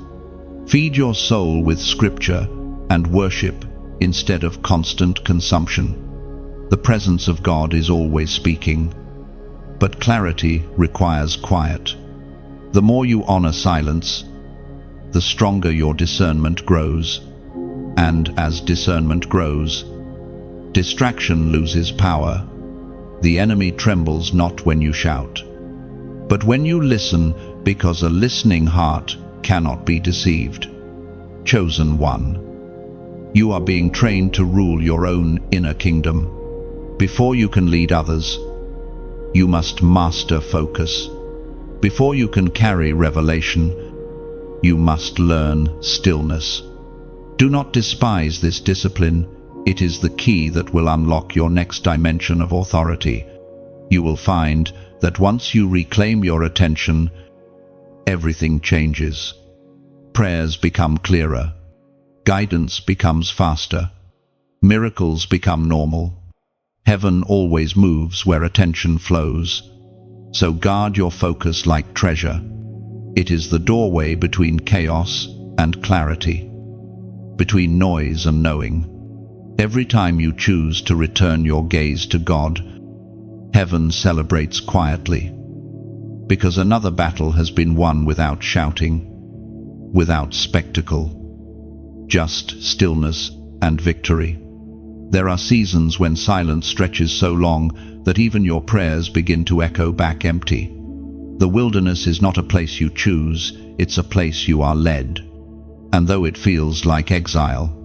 Feed your soul with scripture and worship instead of constant consumption. The presence of God is always speaking, but clarity requires quiet. The more you honor silence, the stronger your discernment grows. And as discernment grows, distraction loses power. The enemy trembles not when you shout, but when you listen, because a listening heart cannot be deceived. Chosen one. You are being trained to rule your own inner kingdom. Before you can lead others, you must master focus. Before you can carry revelation, you must learn stillness. Do not despise this discipline. It is the key that will unlock your next dimension of authority. You will find that once you reclaim your attention, everything changes. Prayers become clearer. Guidance becomes faster. Miracles become normal. Heaven always moves where attention flows. So guard your focus like treasure. It is the doorway between chaos and clarity, between noise and knowing. Every time you choose to return your gaze to God, heaven celebrates quietly, because another battle has been won without shouting, without spectacle, just stillness and victory. There are seasons when silence stretches so long that even your prayers begin to echo back empty. The wilderness is not a place you choose, it's a place you are led. And though it feels like exile,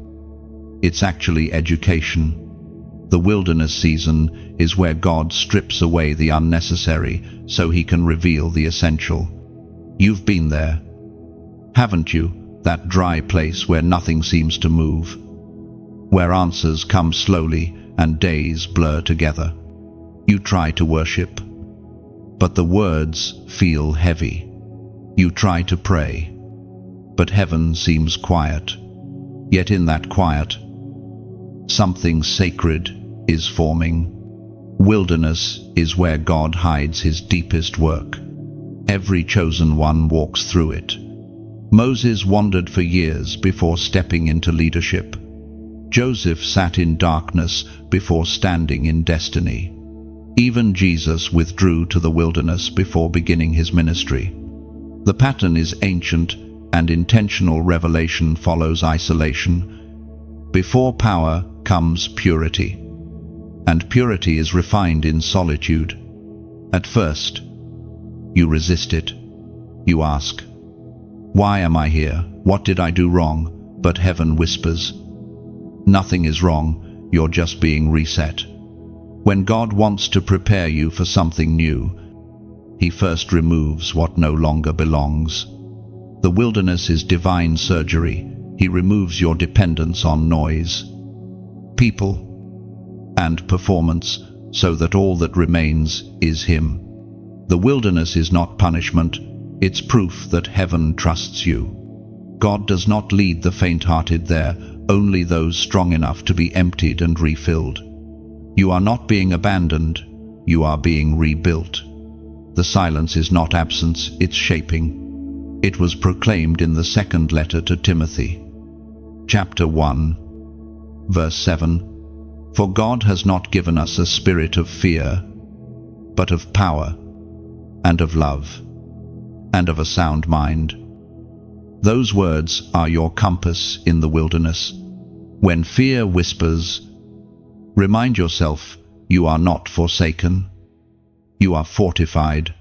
it's actually education. The wilderness season is where God strips away the unnecessary so he can reveal the essential. You've been there, haven't you? That dry place where nothing seems to move, where answers come slowly and days blur together. You try to worship, but the words feel heavy. You try to pray, but heaven seems quiet. Yet in that quiet, something sacred is forming. Wilderness is where God hides his deepest work. Every chosen one walks through it. Moses wandered for years before stepping into leadership. Joseph sat in darkness before standing in destiny. Even Jesus withdrew to the wilderness before beginning his ministry. The pattern is ancient, and intentional revelation follows isolation. Before power comes purity, and purity is refined in solitude. At first, you resist it. You ask, "Why am I here? What did I do wrong?" But heaven whispers, "Nothing is wrong, you're just being reset." When God wants to prepare you for something new, he first removes what no longer belongs. The wilderness is divine surgery. He removes your dependence on noise, people, and performance, so that all that remains is him. The wilderness is not punishment, it's proof that heaven trusts you. God does not lead the faint-hearted there, only those strong enough to be emptied and refilled. You are not being abandoned, you are being rebuilt. The silence is not absence, it's shaping. It was proclaimed in the second letter to Timothy. Chapter 1, verse 7. For God has not given us a spirit of fear, but of power, and of love, and of a sound mind. Those words are your compass in the wilderness. When fear whispers, remind yourself you are not forsaken. You are fortified.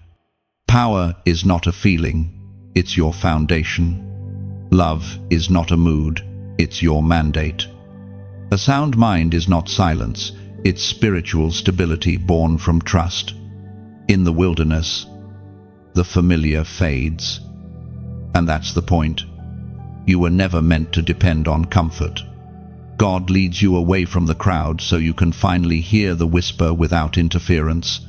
Power is not a feeling, it's your foundation. Love is not a mood, it's your mandate. A sound mind is not silence, it's spiritual stability born from trust. In the wilderness, the familiar fades. And that's the point. You were never meant to depend on comfort. God leads you away from the crowd so you can finally hear the whisper without interference.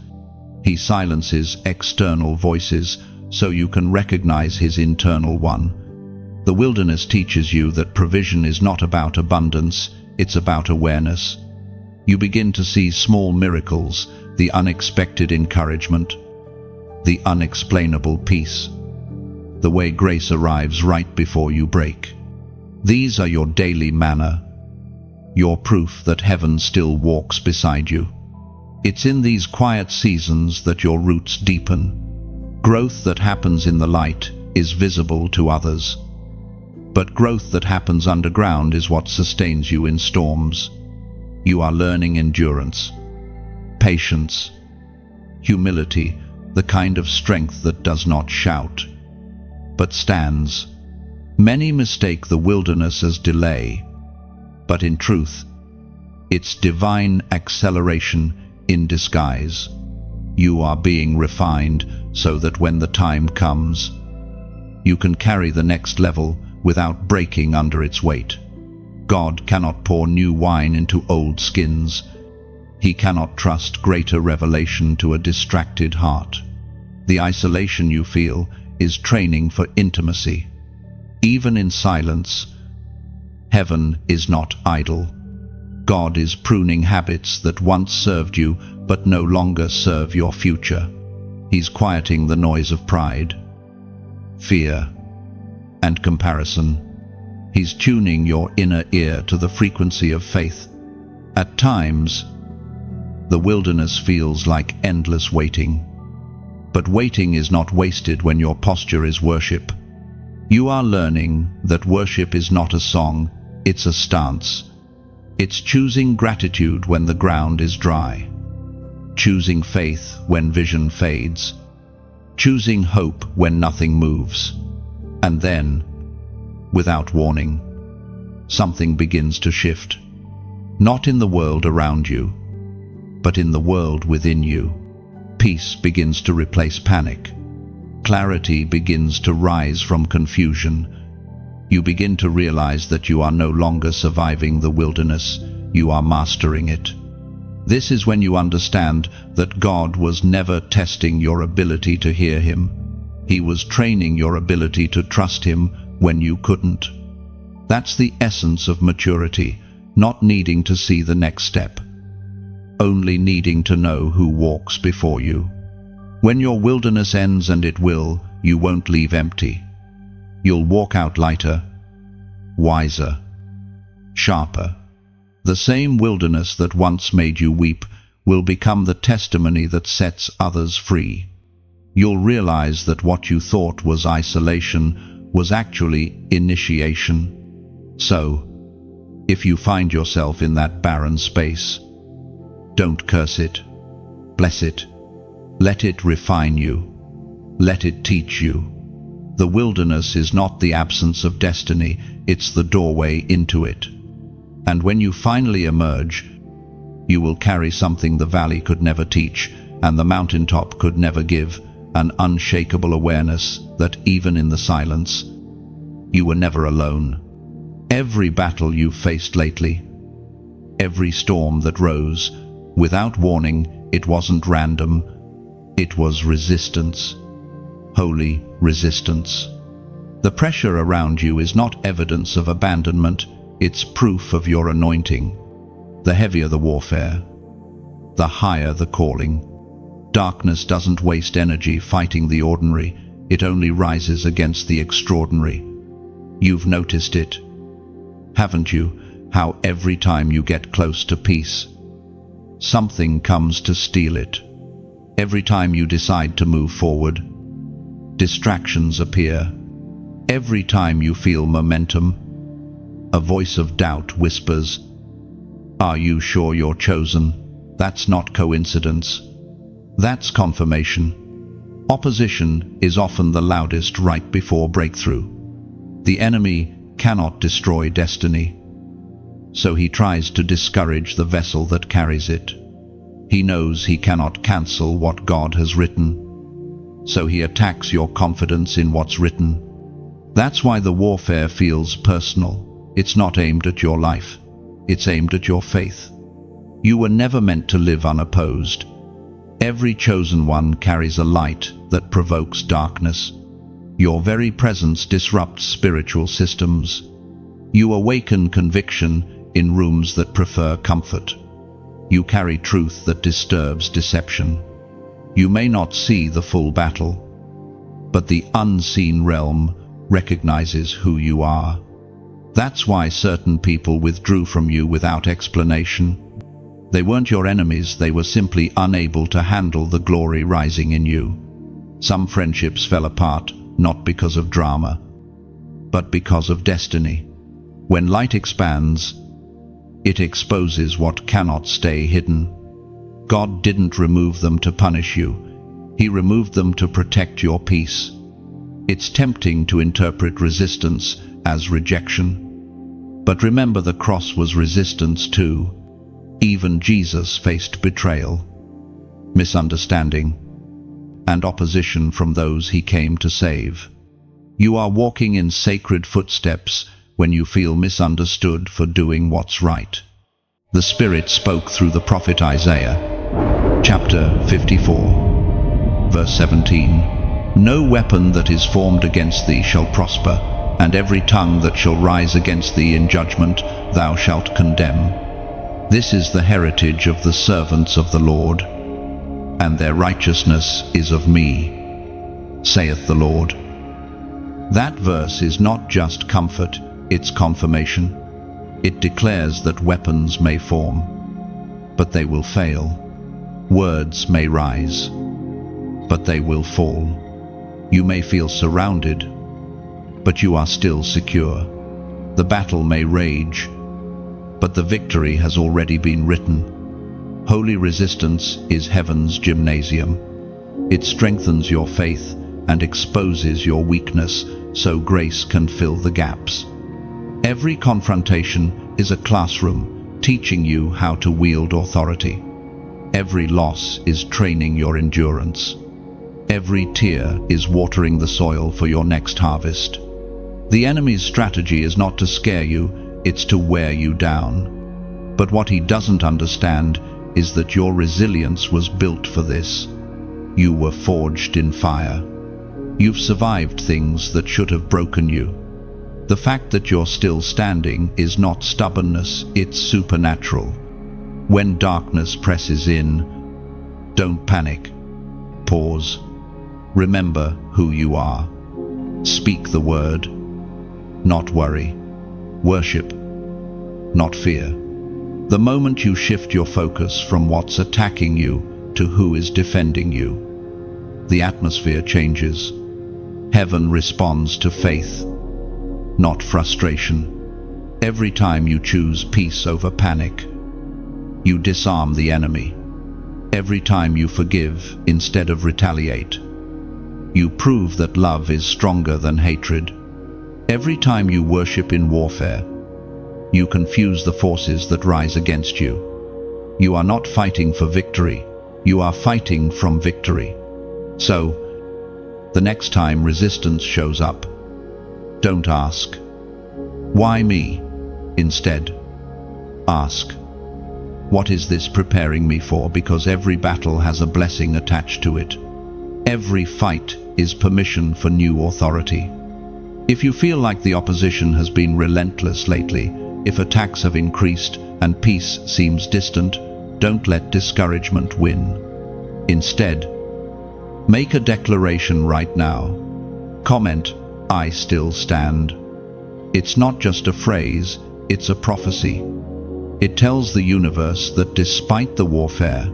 He silences external voices so you can recognize his internal one. The wilderness teaches you that provision is not about abundance, it's about awareness. You begin to see small miracles, the unexpected encouragement, the unexplainable peace, the way grace arrives right before you break. These are your daily manna, your proof that heaven still walks beside you. It's in these quiet seasons that your roots deepen. Growth that happens in the light is visible to others. But growth that happens underground is what sustains you in storms. You are learning endurance, patience, humility, the kind of strength that does not shout, but stands. Many mistake the wilderness as delay, but in truth, it's divine acceleration in disguise. You are being refined so that when the time comes, you can carry the next level without breaking under its weight. God cannot pour new wine into old skins. He cannot trust greater revelation to a distracted heart. The isolation you feel is training for intimacy. Even in silence, heaven is not idle. God is pruning habits that once served you but no longer serve your future. He's quieting the noise of pride, fear, and comparison. He's tuning your inner ear to the frequency of faith. At times, the wilderness feels like endless waiting. But waiting is not wasted when your posture is worship. You are learning that worship is not a song, it's a stance. It's choosing gratitude when the ground is dry, choosing faith when vision fades, choosing hope when nothing moves. And then, without warning, something begins to shift. Not in the world around you, but in the world within you. Peace begins to replace panic. Clarity begins to rise from confusion. You begin to realize that you are no longer surviving the wilderness, you are mastering it. This is when you understand that God was never testing your ability to hear him. He was training your ability to trust him when you couldn't. That's the essence of maturity, not needing to see the next step, only needing to know who walks before you. When your wilderness ends, and it will, you won't leave empty. You'll walk out lighter, wiser, sharper. The same wilderness that once made you weep will become the testimony that sets others free. You'll realize that what you thought was isolation was actually initiation. So, if you find yourself in that barren space, don't curse it, bless it. Let it refine you. Let it teach you. The wilderness is not the absence of destiny, it's the doorway into it. And when you finally emerge, you will carry something the valley could never teach and the mountaintop could never give, an unshakable awareness that even in the silence, you were never alone. Every battle you've faced lately, every storm that rose, without warning, it wasn't random, it was resistance, holy resistance. The pressure around you is not evidence of abandonment, it's proof of your anointing. The heavier the warfare, the higher the calling. Darkness doesn't waste energy fighting the ordinary, it only rises against the extraordinary. You've noticed it, haven't you, how every time you get close to peace, something comes to steal it. Every time you decide to move forward, distractions appear. Every time you feel momentum, a voice of doubt whispers, "Are you sure you're chosen?" That's not coincidence. That's confirmation. Opposition is often the loudest right before breakthrough. The enemy cannot destroy destiny, so he tries to discourage the vessel that carries it. He knows he cannot cancel what God has written, so he attacks your confidence in what's written. That's why the warfare feels personal. It's not aimed at your life, it's aimed at your faith. You were never meant to live unopposed. Every chosen one carries a light that provokes darkness. Your very presence disrupts spiritual systems. You awaken conviction in rooms that prefer comfort. You carry truth that disturbs deception. You may not see the full battle, but the unseen realm recognizes who you are. That's why certain people withdrew from you without explanation. They weren't your enemies, they were simply unable to handle the glory rising in you. Some friendships fell apart, not because of drama, but because of destiny. When light expands, it exposes what cannot stay hidden. God didn't remove them to punish you. He removed them to protect your peace. It's tempting to interpret resistance as rejection. But remember, the cross was resistance too. Even Jesus faced betrayal, misunderstanding, and opposition from those he came to save. You are walking in sacred footsteps when you feel misunderstood for doing what's right. The Spirit spoke through the prophet Isaiah, chapter 54, verse 17. "No weapon that is formed against thee shall prosper, and every tongue that shall rise against thee in judgment thou shalt condemn. This is the heritage of the servants of the Lord, and their righteousness is of me, saith the Lord." That verse is not just comfort, it's confirmation. It declares that weapons may form, but they will fail. Words may rise, but they will fall. You may feel surrounded, but you are still secure. The battle may rage, but the victory has already been written. Holy resistance is heaven's gymnasium. It strengthens your faith and exposes your weakness so grace can fill the gaps. Every confrontation is a classroom teaching you how to wield authority. Every loss is training your endurance. Every tear is watering the soil for your next harvest. The enemy's strategy is not to scare you, it's to wear you down. But what he doesn't understand is that your resilience was built for this. You were forged in fire. You've survived things that should have broken you. The fact that you're still standing is not stubbornness, it's supernatural. When darkness presses in, don't panic. Pause. Remember who you are. Speak the word, not worry. Worship, not fear. The moment you shift your focus from what's attacking you to who is defending you, the atmosphere changes. Heaven responds to faith, not frustration. Every time you choose peace over panic, you disarm the enemy. Every time you forgive instead of retaliate, you prove that love is stronger than hatred. Every time you worship in warfare, you confuse the forces that rise against you. You are not fighting for victory, you are fighting from victory. So, the next time resistance shows up, don't ask, "Why me?" Instead, ask, "What is this preparing me for?" Because every battle has a blessing attached to it. Every fight is permission for new authority. If you feel like the opposition has been relentless lately, if attacks have increased and peace seems distant, don't let discouragement win. Instead, make a declaration right now. Comment, "I still stand." It's not just a phrase, it's a prophecy. It tells the universe that despite the warfare,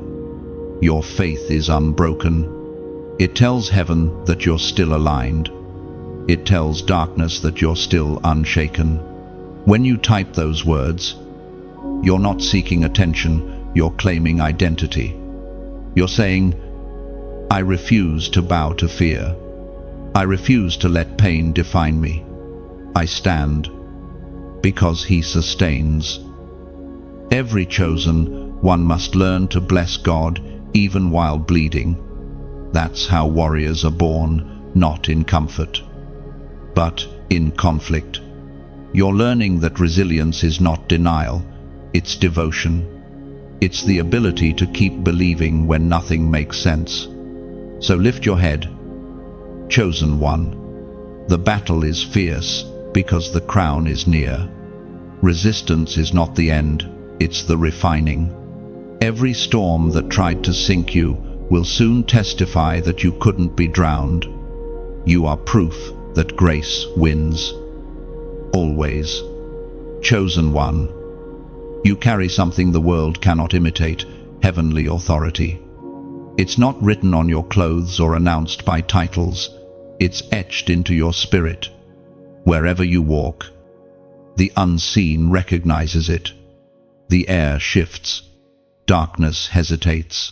your faith is unbroken. It tells heaven that you're still aligned. It tells darkness that you're still unshaken. When you type those words, you're not seeking attention, you're claiming identity. You're saying, "I refuse to bow to fear. I refuse to let pain define me. I stand because He sustains." Every chosen one must learn to bless God even while bleeding. That's how warriors are born, not in comfort, but in conflict. You're learning that resilience is not denial, it's devotion. It's the ability to keep believing when nothing makes sense. So lift your head, chosen one. The battle is fierce because the crown is near. Resistance is not the end, it's the refining. Every storm that tried to sink you will soon testify that you couldn't be drowned. You are proof that grace wins. Always. Chosen one. You carry something the world cannot imitate, heavenly authority. It's not written on your clothes or announced by titles. It's etched into your spirit. Wherever you walk, the unseen recognizes it. The air shifts. Darkness hesitates.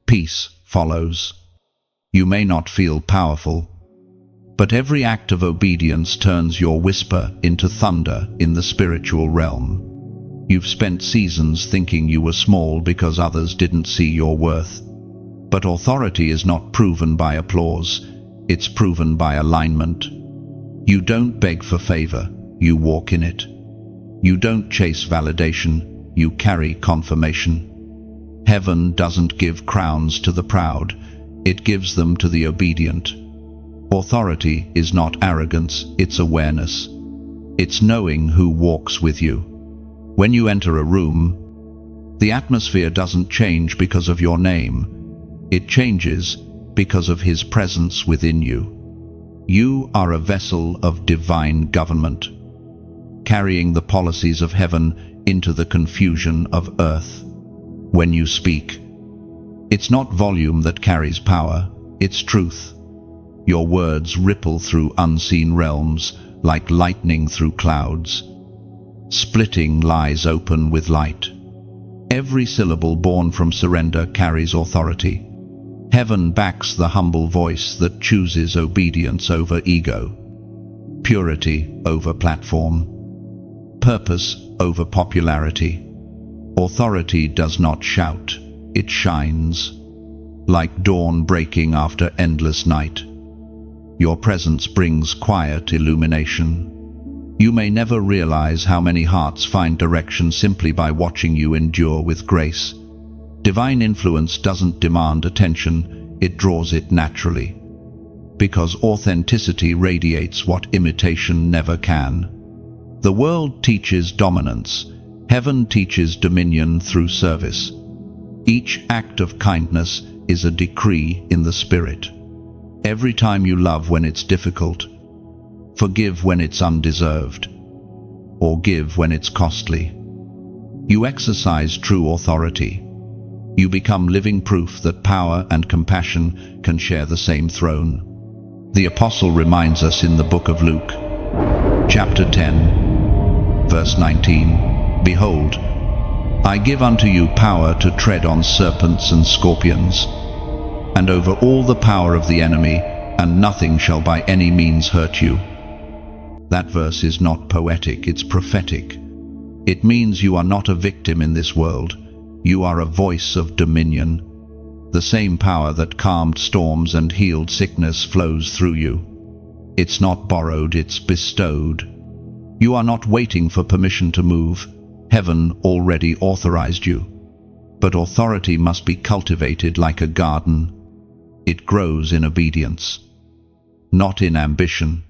Peace follows. You may not feel powerful, but every act of obedience turns your whisper into thunder in the spiritual realm. You've spent seasons thinking you were small because others didn't see your worth. But authority is not proven by applause, it's proven by alignment. You don't beg for favor, you walk in it. You don't chase validation, you carry confirmation. Heaven doesn't give crowns to the proud, it gives them to the obedient. Authority is not arrogance, it's awareness. It's knowing who walks with you. When you enter a room, the atmosphere doesn't change because of your name. It changes because of His presence within you. You are a vessel of divine government, carrying the policies of heaven into the confusion of earth. When you speak, it's not volume that carries power, it's truth. Your words ripple through unseen realms like lightning through clouds, splitting lies open with light. Every syllable born from surrender carries authority. Heaven backs the humble voice that chooses obedience over ego, purity over platform, purpose over popularity. Authority does not shout, it shines. Like dawn breaking after endless night, your presence brings quiet illumination. You may never realize how many hearts find direction simply by watching you endure with grace. Divine influence doesn't demand attention, it draws it naturally. Because authenticity radiates what imitation never can. The world teaches dominance, heaven teaches dominion through service. Each act of kindness is a decree in the spirit. Every time you love when it's difficult, forgive when it's undeserved, or give when it's costly, you exercise true authority. You become living proof that power and compassion can share the same throne. The Apostle reminds us in the book of Luke, chapter 10, verse 19, "Behold, I give unto you power to tread on serpents and scorpions, and over all the power of the enemy, and nothing shall by any means hurt you." That verse is not poetic, it's prophetic. It means you are not a victim in this world. You are a voice of dominion. The same power that calmed storms and healed sickness flows through you. It's not borrowed, it's bestowed. You are not waiting for permission to move. Heaven already authorized you. But authority must be cultivated like a garden. It grows in obedience, not in ambition.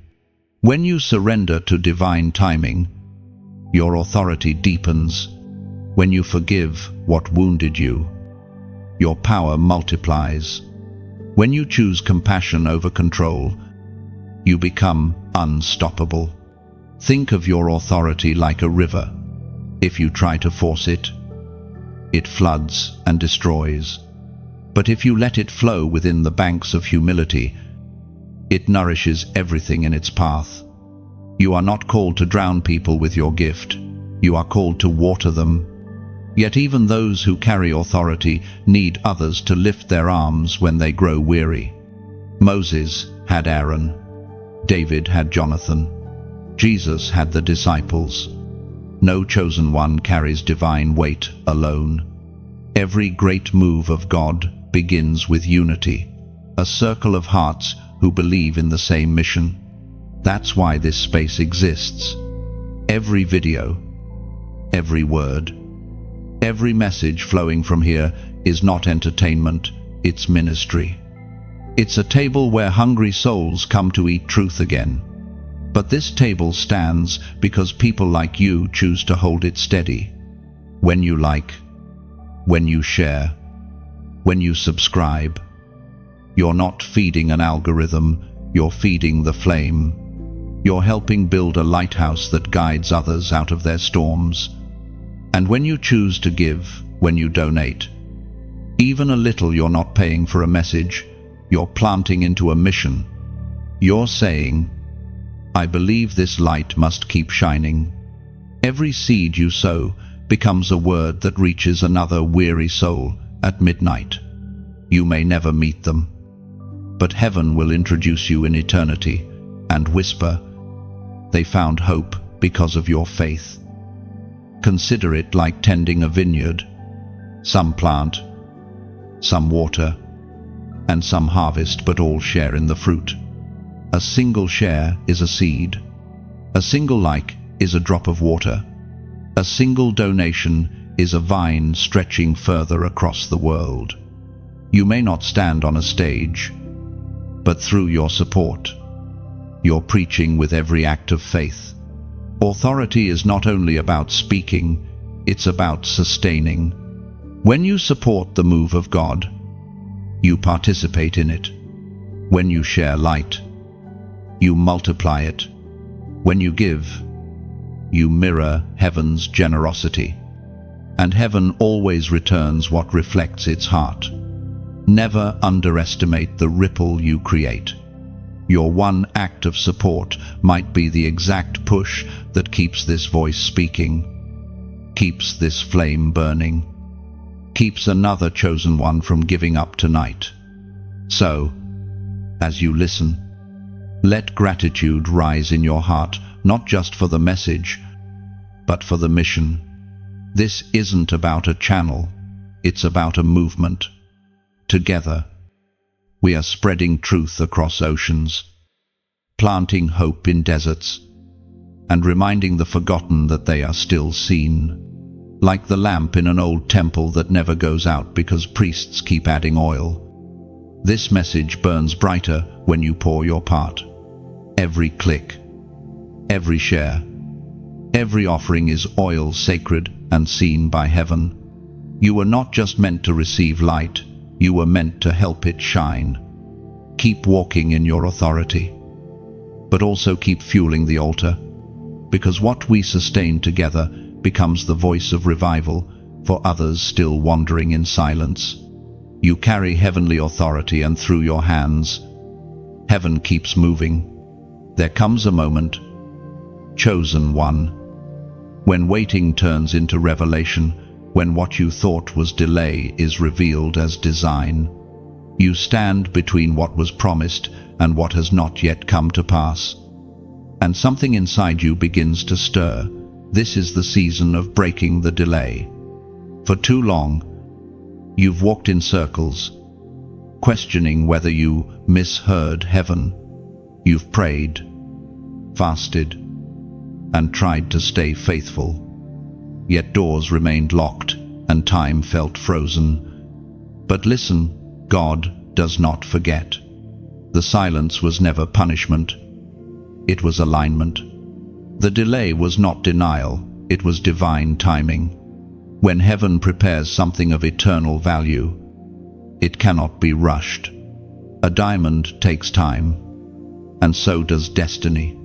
When you surrender to divine timing, your authority deepens. When you forgive what wounded you, your power multiplies. When you choose compassion over control, you become unstoppable. Think of your authority like a river. If you try to force it, it floods and destroys. But if you let it flow within the banks of humility, it nourishes everything in its path. You are not called to drown people with your gift. You are called to water them. Yet even those who carry authority need others to lift their arms when they grow weary. Moses had Aaron. David had Jonathan. Jesus had the disciples. No chosen one carries divine weight alone. Every great move of God begins with unity, a circle of hearts who believe in the same mission. That's why this space exists. Every video, every word, every message flowing from here is not entertainment, it's ministry. It's a table where hungry souls come to eat truth again. But this table stands because people like you choose to hold it steady. When you like, when you share, when you subscribe, you're not feeding an algorithm, you're feeding the flame. You're helping build a lighthouse that guides others out of their storms. And when you choose to give, when you donate, even a little, you're not paying for a message, you're planting into a mission. You're saying, I believe this light must keep shining. Every seed you sow becomes a word that reaches another weary soul at midnight. You may never meet them, but heaven will introduce you in eternity and whisper, they found hope because of your faith. Consider it like tending a vineyard. Some plant, some water, and some harvest, but all share in the fruit. A single share is a seed. A single like is a drop of water. A single donation is a vine stretching further across the world. You may not stand on a stage, but through your support, you're preaching with every act of faith. Authority is not only about speaking, it's about sustaining. When you support the move of God, you participate in it. When you share light, you multiply it. When you give, you mirror heaven's generosity. And heaven always returns what reflects its heart. Never underestimate the ripple you create. Your one act of support might be the exact push that keeps this voice speaking, keeps this flame burning, keeps another chosen one from giving up tonight. So, as you listen, let gratitude rise in your heart, not just for the message, but for the mission. This isn't about a channel, it's about a movement. Together, we are spreading truth across oceans, planting hope in deserts, and reminding the forgotten that they are still seen. Like the lamp in an old temple that never goes out because priests keep adding oil. This message burns brighter when you pour your part. Every click, every share, every offering is oil sacred and seen by heaven. You were not just meant to receive light, you were meant to help it shine. Keep walking in your authority, but also keep fueling the altar, because what we sustain together becomes the voice of revival for others still wandering in silence. You carry heavenly authority, and through your hands, heaven keeps moving. There comes a moment, chosen one, when waiting turns into revelation, when what you thought was delay is revealed as design. You stand between what was promised and what has not yet come to pass. And something inside you begins to stir. This is the season of breaking the delay. For too long, you've walked in circles, questioning whether you misheard heaven. You've prayed, fasted, and tried to stay faithful. Yet doors remained locked and time felt frozen. But listen, God does not forget. The silence was never punishment. it was alignment. The delay was not denial, it was divine timing. When heaven prepares something of eternal value, it cannot be rushed. A diamond takes time, and so does destiny.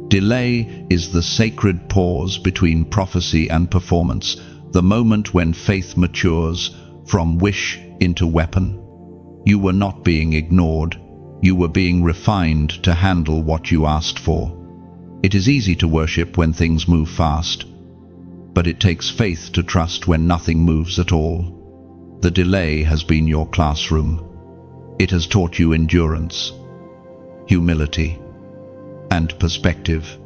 Delay is the sacred pause between prophecy and performance, the moment when faith matures from wish into weapon. You were not being ignored, you were being refined to handle what you asked for. It is easy to worship when things move fast, but it takes faith to trust when nothing moves at all. The delay has been your classroom. It has taught you endurance, humility, and perspective.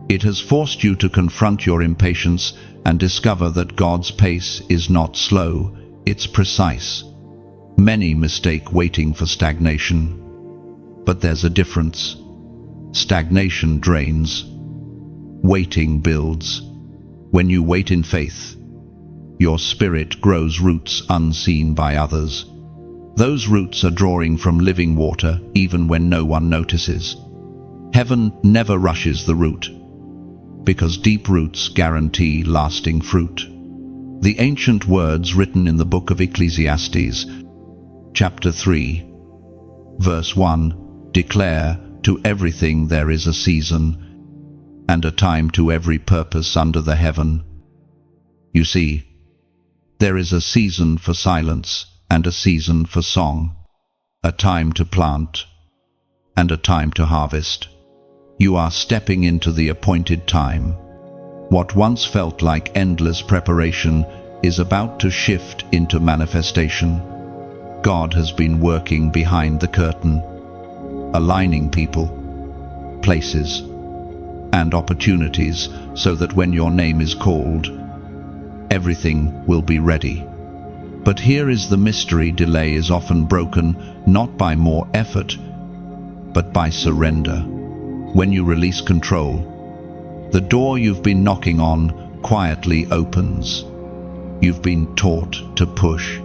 It has forced you to confront your impatience and discover that God's pace is not slow, it's precise. Many mistake waiting for stagnation, but there's a difference. Stagnation drains, waiting builds. When you wait in faith, your spirit grows roots unseen by others. Those roots are drawing from living water even when no one notices. Heaven never rushes the root, because deep roots guarantee lasting fruit. The ancient words written in the book of Ecclesiastes, chapter 3, verse 1, declare, "To everything there is a season, and a time to every purpose under the heaven." You see, there is a season for silence and a season for song, a time to plant and a time to harvest. You are stepping into the appointed time. What once felt like endless preparation is about to shift into manifestation. God has been working behind the curtain, aligning people, places, and opportunities so that when your name is called, everything will be ready. But here is the mystery: delay is often broken not by more effort, but by surrender. When you release control, the door you've been knocking on quietly opens. You've been taught to push,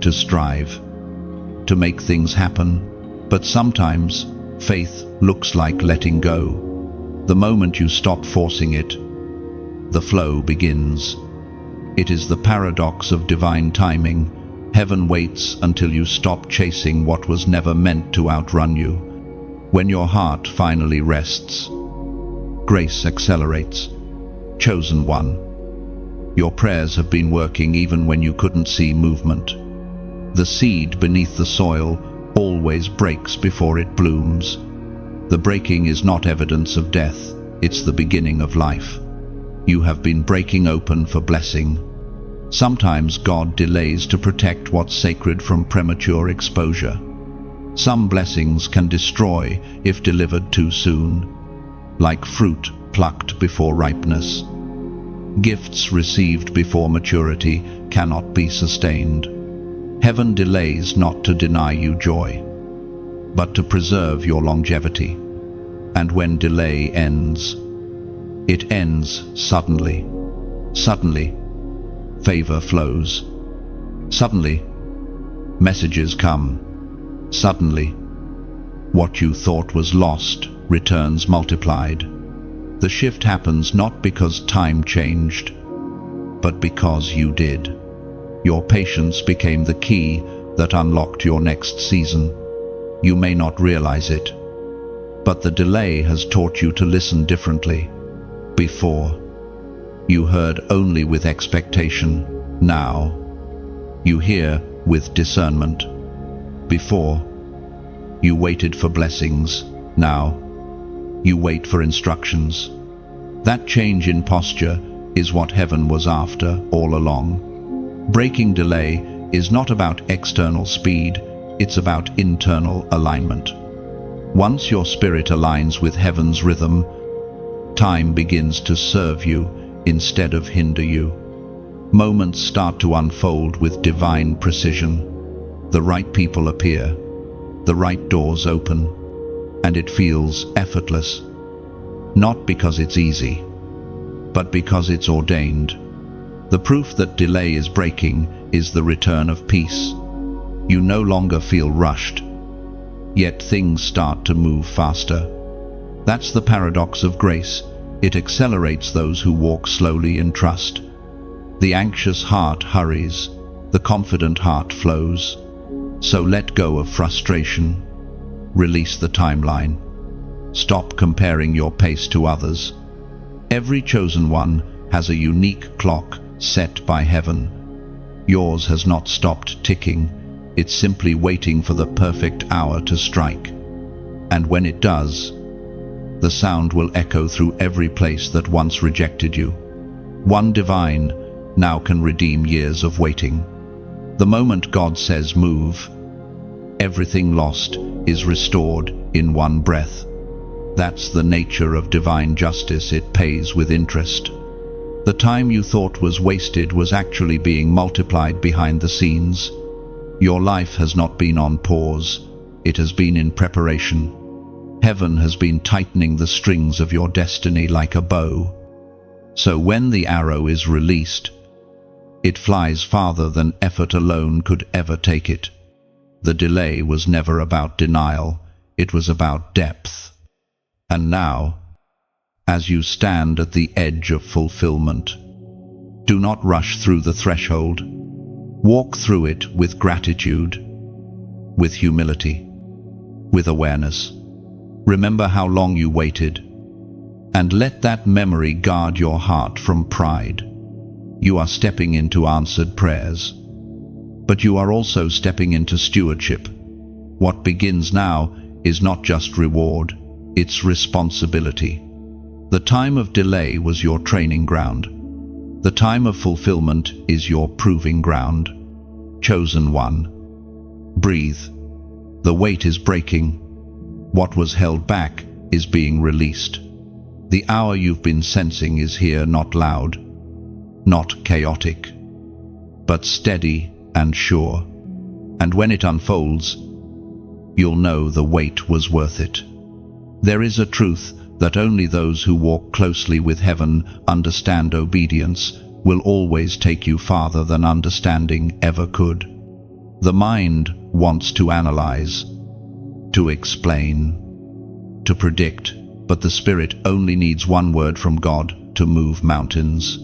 to strive, to make things happen, but sometimes faith looks like letting go. The moment you stop forcing it, the flow begins. It is the paradox of divine timing. Heaven waits until you stop chasing what was never meant to outrun you. When your heart finally rests, grace accelerates. Chosen one, your prayers have been working even when you couldn't see movement. The seed beneath the soil always breaks before it blooms. The breaking is not evidence of death, it's the beginning of life. You have been breaking open for blessing. Sometimes God delays to protect what's sacred from premature exposure. Some blessings can destroy if delivered too soon, like fruit plucked before ripeness. Gifts received before maturity cannot be sustained. Heaven delays not to deny you joy, but to preserve your longevity. And when delay ends, it ends suddenly. Suddenly, favor flows. Suddenly, messages come. Suddenly, what you thought was lost returns multiplied. The shift happens not because time changed, but because you did. Your patience became the key that unlocked your next season. You may not realize it, but the delay has taught you to listen differently. Before, you heard only with expectation. Now, you hear with discernment. Before, you waited for blessings. Now, you wait for instructions. That change in posture is what heaven was after all along. Breaking delay is not about external speed, it's about internal alignment. Once your spirit aligns with heaven's rhythm, time begins to serve you instead of hinder you. Moments start to unfold with divine precision. The right people appear, the right doors open, and it feels effortless. Not because it's easy, but because it's ordained. The proof that delay is breaking is the return of peace. You no longer feel rushed, yet things start to move faster. That's the paradox of grace. It accelerates those who walk slowly in trust. The anxious heart hurries, the confident heart flows. So let go of frustration. Release the timeline. Stop comparing your pace to others. Every chosen one has a unique clock set by heaven. Yours has not stopped ticking. It's simply waiting for the perfect hour to strike. And when it does, the sound will echo through every place that once rejected you. One divine now can redeem years of waiting. The moment God says move, everything lost is restored in one breath. That's the nature of divine justice. It pays with interest. The time you thought was wasted was actually being multiplied behind the scenes. Your life has not been on pause. It has been in preparation. Heaven has been tightening the strings of your destiny like a bow. So when the arrow is released, it flies farther than effort alone could ever take it. The delay was never about denial. It was about depth. And now, as you stand at the edge of fulfillment, do not rush through the threshold. Walk through it with gratitude, with humility, with awareness. Remember how long you waited, and let that memory guard your heart from pride. You are stepping into answered prayers, but you are also stepping into stewardship. What begins now is not just reward, it's responsibility. The time of delay was your training ground. The time of fulfillment is your proving ground. Chosen one, breathe. The weight is breaking. What was held back is being released. The hour you've been sensing is here, not loud, not chaotic, but steady and sure. And when it unfolds, you'll know the wait was worth it. There is a truth that only those who walk closely with heaven understand. Obedience will always take you farther than understanding ever could. The mind wants to analyze, to explain, to predict, but the spirit only needs one word from God to move mountains.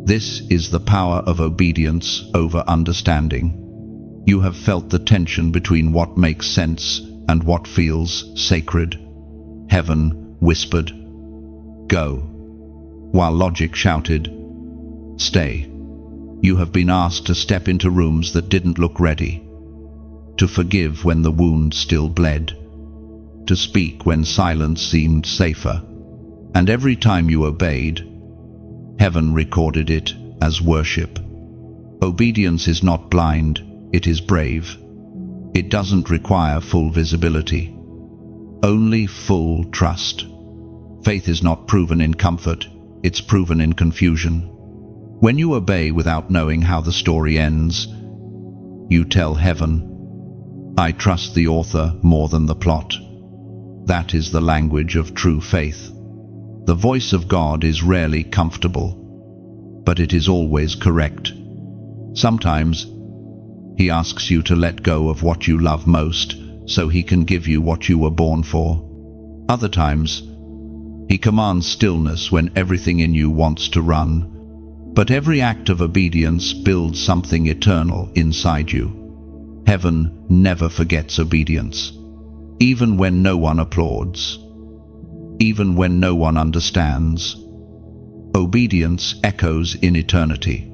This is the power of obedience over understanding. You have felt the tension between what makes sense and what feels sacred. Heaven whispered, "Go," while logic shouted, "Stay." You have been asked to step into rooms that didn't look ready, to forgive when the wound still bled, to speak when silence seemed safer. And every time you obeyed, heaven recorded it as worship. Obedience is not blind, it is brave. It doesn't require full visibility, only full trust. Faith is not proven in comfort, it's proven in confusion. When you obey without knowing how the story ends, you tell heaven, "I trust the author more than the plot." That is the language of true faith. The voice of God is rarely comfortable, but it is always correct. Sometimes He asks you to let go of what you love most so He can give you what you were born for. Other times, He commands stillness when everything in you wants to run. But every act of obedience builds something eternal inside you. Heaven never forgets obedience, even when no one applauds, even when no one understands. Obedience echoes in eternity.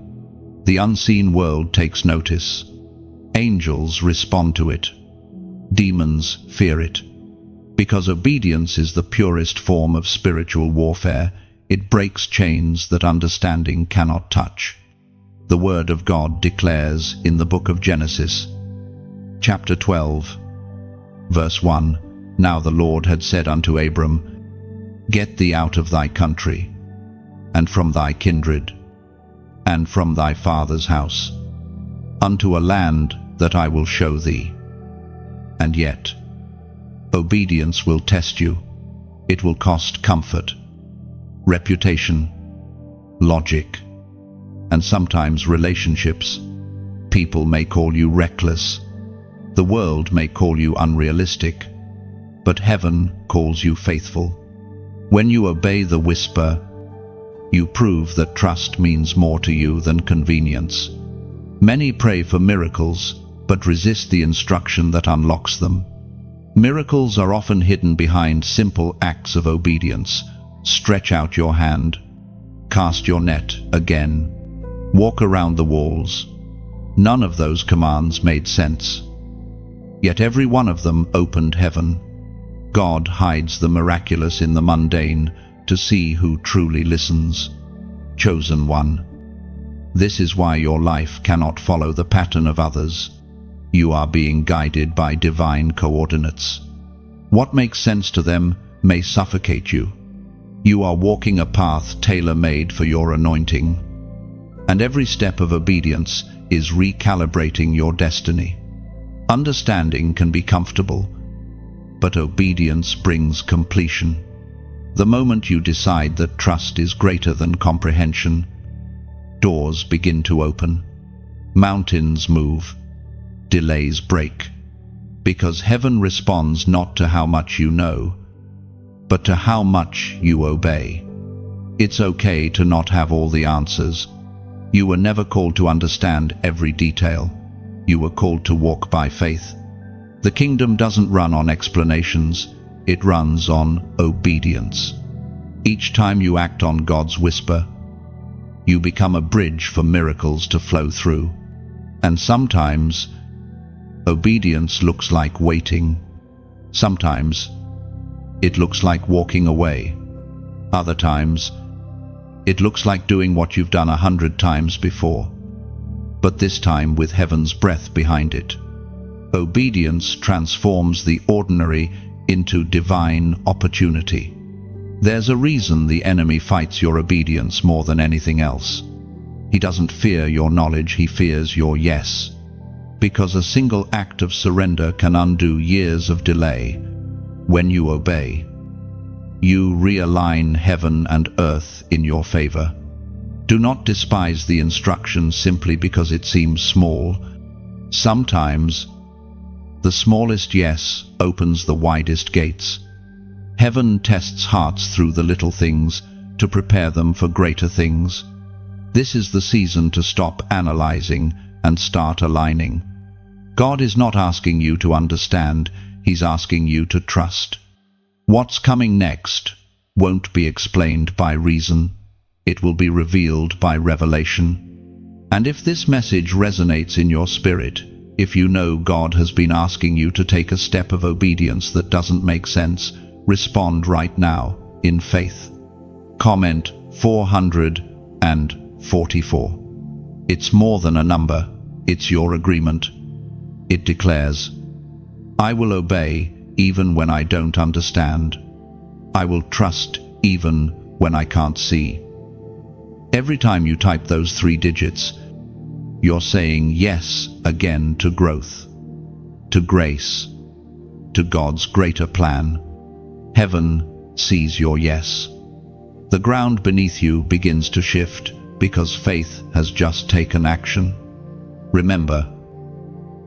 The unseen world takes notice. Angels respond to it. Demons fear it. Because obedience is the purest form of spiritual warfare, it breaks chains that understanding cannot touch. The Word of God declares in the book of Genesis, chapter 12, verse 1, "Now the Lord had said unto Abram, Get thee out of thy country, and from thy kindred, and from thy father's house, unto a land that I will show thee." And yet, obedience will test you. It will cost comfort, reputation, logic, and sometimes relationships. People may call you reckless. The world may call you unrealistic. But heaven calls you faithful. When you obey the whisper, you prove that trust means more to you than convenience. Many pray for miracles, but resist the instruction that unlocks them. Miracles are often hidden behind simple acts of obedience. Stretch out your hand, cast your net again, walk around the walls. None of those commands made sense. Yet every one of them opened heaven. God hides the miraculous in the mundane to see who truly listens. Chosen one. This is why your life cannot follow the pattern of others. You are being guided by divine coordinates. What makes sense to them may suffocate you. You are walking a path tailor-made for your anointing. And every step of obedience is recalibrating your destiny. Understanding can be comfortable, but obedience brings completion. The moment you decide that trust is greater than comprehension, doors begin to open, mountains move, delays break, because heaven responds not to how much you know, but to how much you obey. It's okay to not have all the answers. You were never called to understand every detail. You were called to walk by faith. The kingdom doesn't run on explanations, it runs on obedience. Each time you act on God's whisper, you become a bridge for miracles to flow through. And sometimes, obedience looks like waiting. Sometimes, it looks like walking away. Other times, it looks like doing what you've done 100 times before, but this time with heaven's breath behind it. Obedience transforms the ordinary into divine opportunity. There's a reason the enemy fights your obedience more than anything else. He doesn't fear your knowledge, he fears your yes. Because a single act of surrender can undo years of delay. When you obey, you realign heaven and earth in your favor. Do not despise the instruction simply because it seems small. Sometimes, the smallest yes opens the widest gates. Heaven tests hearts through the little things to prepare them for greater things. This is the season to stop analyzing and start aligning. God is not asking you to understand, He's asking you to trust. What's coming next won't be explained by reason. It will be revealed by revelation. And if this message resonates in your spirit, if you know God has been asking you to take a step of obedience that doesn't make sense, respond right now in faith. Comment 444. It's more than a number, it's your agreement. It declares, I will obey even when I don't understand. I will trust even when I can't see. Every time you type those 3 digits, you're saying yes again to growth, to grace, to God's greater plan. Heaven sees your yes. The ground beneath you begins to shift because faith has just taken action. Remember,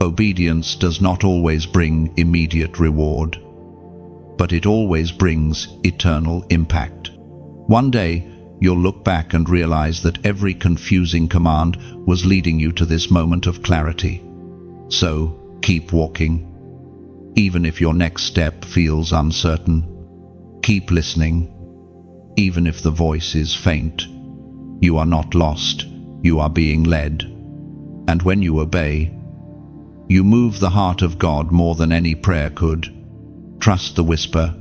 obedience does not always bring immediate reward, but it always brings eternal impact. One day, you'll look back and realize that every confusing command was leading you to this moment of clarity. So, keep walking. Even if your next step feels uncertain, keep listening. Even if the voice is faint, you are not lost, you are being led. And when you obey, you move the heart of God more than any prayer could. Trust the whisper,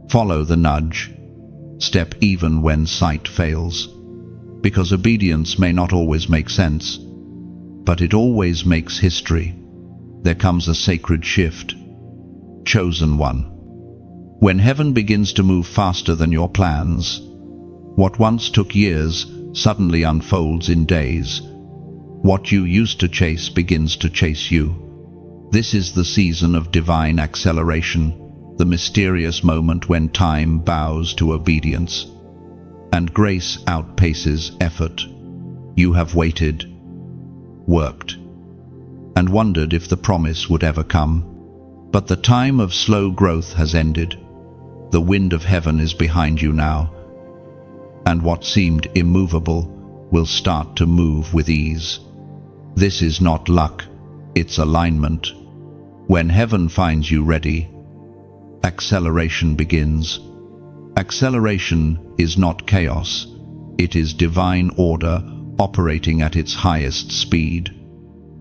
follow the nudge, step even when sight fails. Because obedience may not always make sense, but it always makes history. There comes a sacred shift. Chosen one. When heaven begins to move faster than your plans, what once took years suddenly unfolds in days. What you used to chase begins to chase you. This is the season of divine acceleration, the mysterious moment when time bows to obedience, and grace outpaces effort. You have waited, worked, and wondered if the promise would ever come. But the time of slow growth has ended. The wind of heaven is behind you now, and what seemed immovable will start to move with ease. This is not luck, it's alignment. When heaven finds you ready, acceleration begins. Acceleration is not chaos, it is divine order operating at its highest speed.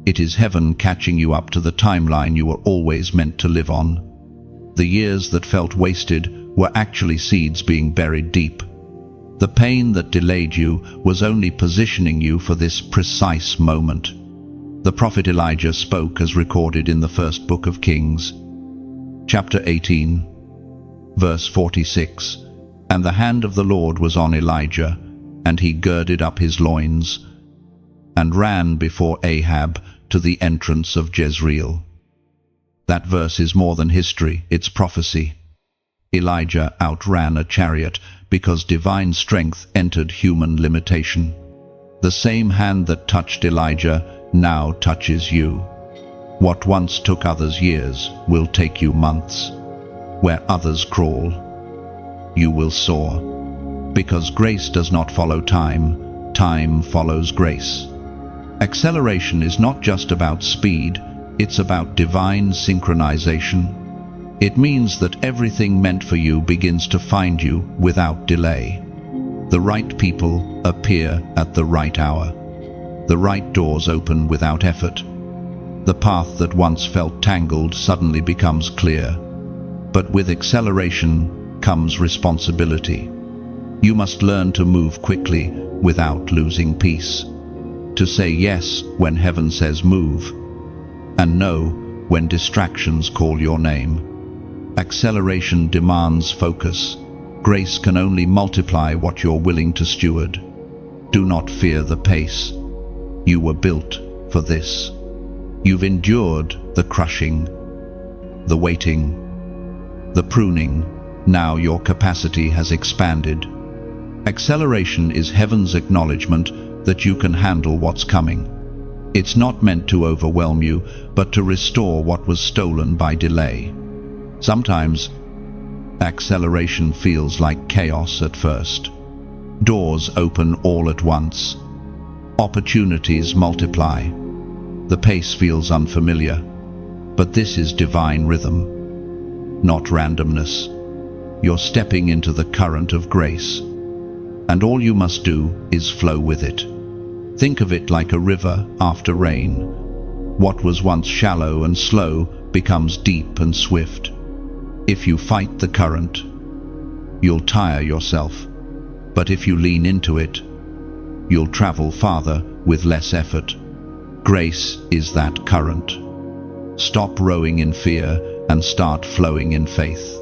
It is heaven catching you up to the timeline you were always meant to live on. The years that felt wasted were actually seeds being buried deep. The pain that delayed you was only positioning you for this precise moment. The prophet Elijah spoke as recorded in the first book of Kings, chapter 18, verse 46. And the hand of the Lord was on Elijah, and he girded up his loins, and ran before Ahab to the entrance of Jezreel. That verse is more than history, it's prophecy. Elijah outran a chariot because divine strength entered human limitation. The same hand that touched Elijah now touches you. What once took others years will take you months. Where others crawl, you will soar. Because grace does not follow time, time follows grace. Acceleration is not just about speed, it's about divine synchronization. It means that everything meant for you begins to find you without delay. The right people appear at the right hour. The right doors open without effort. The path that once felt tangled suddenly becomes clear. But with acceleration comes responsibility. You must learn to move quickly without losing peace. To say yes when heaven says move, and no when distractions call your name. Acceleration demands focus. Grace can only multiply what you're willing to steward. Do not fear the pace. You were built for this. You've endured the crushing, the waiting, the pruning. Now your capacity has expanded. Acceleration is heaven's acknowledgement that you can handle what's coming. It's not meant to overwhelm you, but to restore what was stolen by delay. Sometimes, acceleration feels like chaos at first. Doors open all at once. Opportunities multiply. The pace feels unfamiliar, but this is divine rhythm, not randomness. You're stepping into the current of grace, and all you must do is flow with it. Think of it like a river after rain. What was once shallow and slow becomes deep and swift. If you fight the current, you'll tire yourself. But if you lean into it, you'll travel farther with less effort. Grace is that current. Stop rowing in fear and start flowing in faith.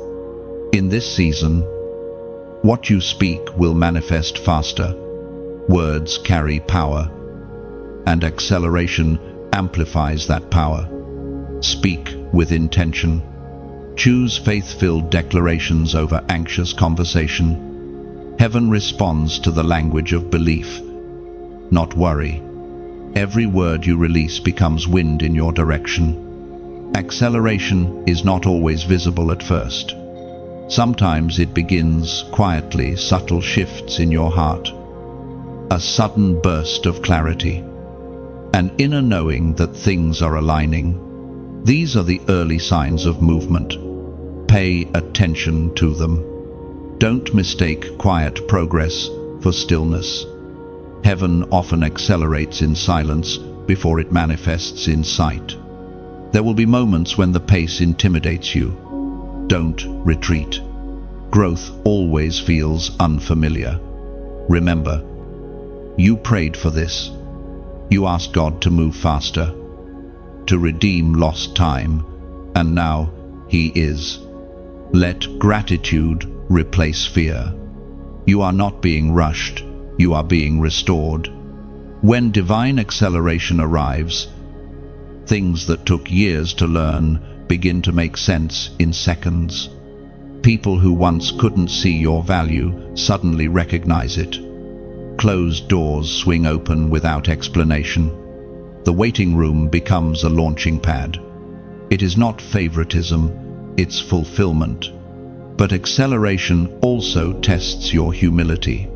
In this season, what you speak will manifest faster. Words carry power, and acceleration amplifies that power. Speak with intention. Choose faith-filled declarations over anxious conversation. Heaven responds to the language of belief, not worry. Every word you release becomes wind in your direction. Acceleration is not always visible at first. Sometimes it begins quietly, subtle shifts in your heart. A sudden burst of clarity. An inner knowing that things are aligning. These are the early signs of movement. Pay attention to them. Don't mistake quiet progress for stillness. Heaven often accelerates in silence before it manifests in sight. There will be moments when the pace intimidates you. Don't retreat. Growth always feels unfamiliar. Remember, you prayed for this. You asked God to move faster, to redeem lost time, and now He is. Let gratitude replace fear. You are not being rushed, you are being restored. When divine acceleration arrives, things that took years to learn begin to make sense in seconds. People who once couldn't see your value suddenly recognize it. Closed doors swing open without explanation. The waiting room becomes a launching pad. It is not favoritism, it's fulfillment. But acceleration also tests your humility.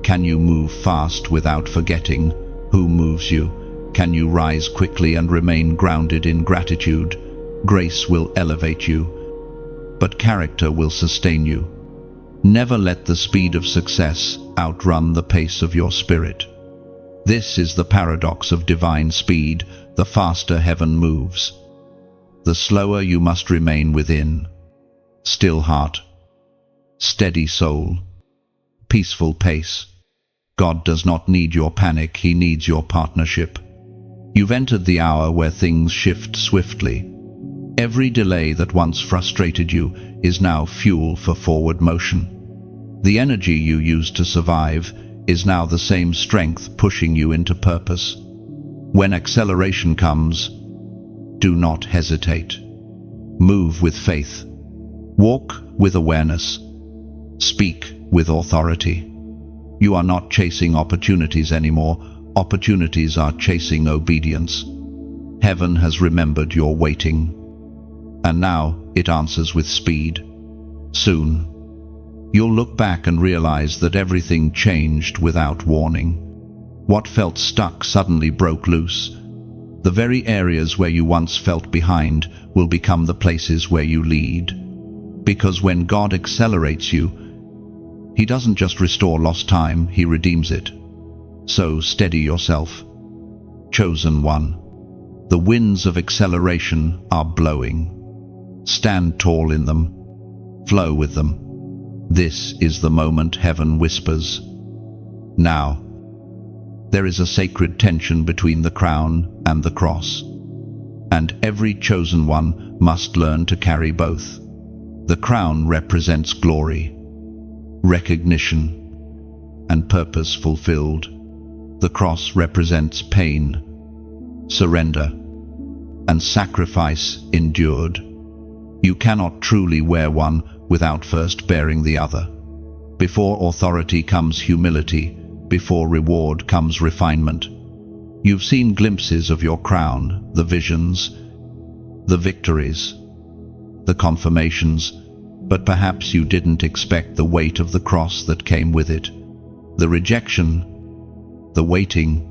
Can you move fast without forgetting who moves you? Can you rise quickly and remain grounded in gratitude? Grace will elevate you, but character will sustain you. Never let the speed of success outrun the pace of your spirit. This is the paradox of divine speed. The faster heaven moves, the slower you must remain within. Still heart, steady soul, peaceful pace. God does not need your panic, He needs your partnership. You've entered the hour where things shift swiftly. Every delay that once frustrated you is now fuel for forward motion. The energy you used to survive is now the same strength pushing you into purpose. When acceleration comes, do not hesitate. Move with faith. Walk with awareness. Speak with authority. You are not chasing opportunities anymore. Opportunities are chasing obedience. Heaven has remembered your waiting, and now it answers with speed. Soon, you'll look back and realize that everything changed without warning. What felt stuck suddenly broke loose. The very areas where you once felt behind will become the places where you lead. Because when God accelerates you, He doesn't just restore lost time, He redeems it. So steady yourself. Chosen one, the winds of acceleration are blowing. Stand tall in them. Flow with them. This is the moment heaven whispers. Now. There is a sacred tension between the crown and the cross, and every chosen one must learn to carry both. The crown represents glory, recognition, and purpose fulfilled. The cross represents pain, surrender, and sacrifice endured. You cannot truly wear one without first bearing the other. Before authority comes humility. Before reward comes refinement. You've seen glimpses of your crown, the visions, the victories, the confirmations, but perhaps you didn't expect the weight of the cross that came with it. The rejection, the waiting,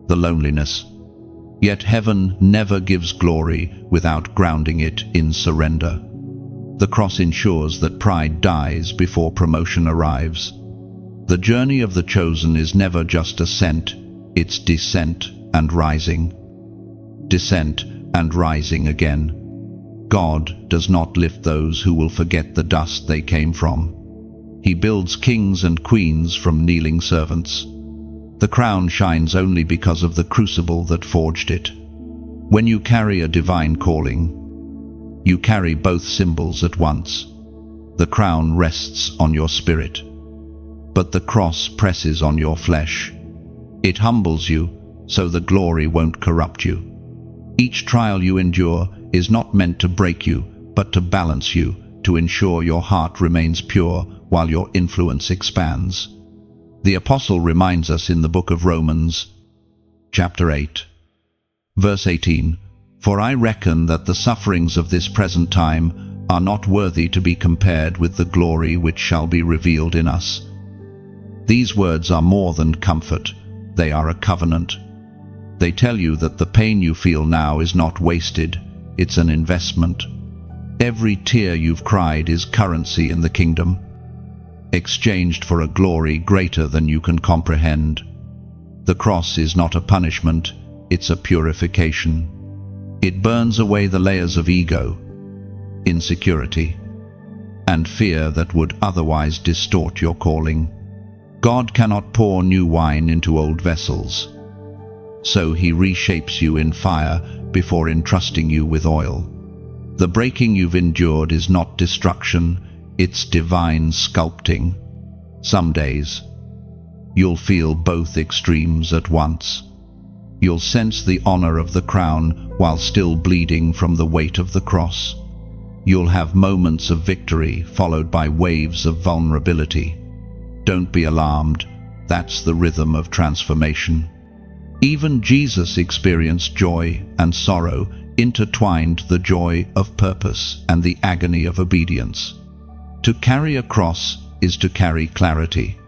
the loneliness. Yet heaven never gives glory without grounding it in surrender. The cross ensures that pride dies before promotion arrives. The journey of the chosen is never just ascent, it's descent and rising. Descent and rising again. God does not lift those who will forget the dust they came from. He builds kings and queens from kneeling servants. The crown shines only because of the crucible that forged it. When you carry a divine calling, you carry both symbols at once. The crown rests on your spirit, but the cross presses on your flesh. It humbles you, so the glory won't corrupt you. Each trial you endure is not meant to break you, but to balance you, to ensure your heart remains pure while your influence expands. The Apostle reminds us in the book of Romans, chapter 8, verse 18, "For I reckon that the sufferings of this present time are not worthy to be compared with the glory which shall be revealed in us." These words are more than comfort, they are a covenant. They tell you that the pain you feel now is not wasted, it's an investment. Every tear you've cried is currency in the kingdom, exchanged for a glory greater than you can comprehend. The cross is not a punishment, it's a purification. It burns away the layers of ego, insecurity, and fear that would otherwise distort your calling. God cannot pour new wine into old vessels, so He reshapes you in fire before entrusting you with oil. The breaking you've endured is not destruction, it's divine sculpting. Some days, you'll feel both extremes at once. You'll sense the honor of the crown while still bleeding from the weight of the cross. You'll have moments of victory followed by waves of vulnerability. Don't be alarmed, that's the rhythm of transformation. Even Jesus experienced joy and sorrow, intertwined the joy of purpose and the agony of obedience. To carry a cross is to carry clarity.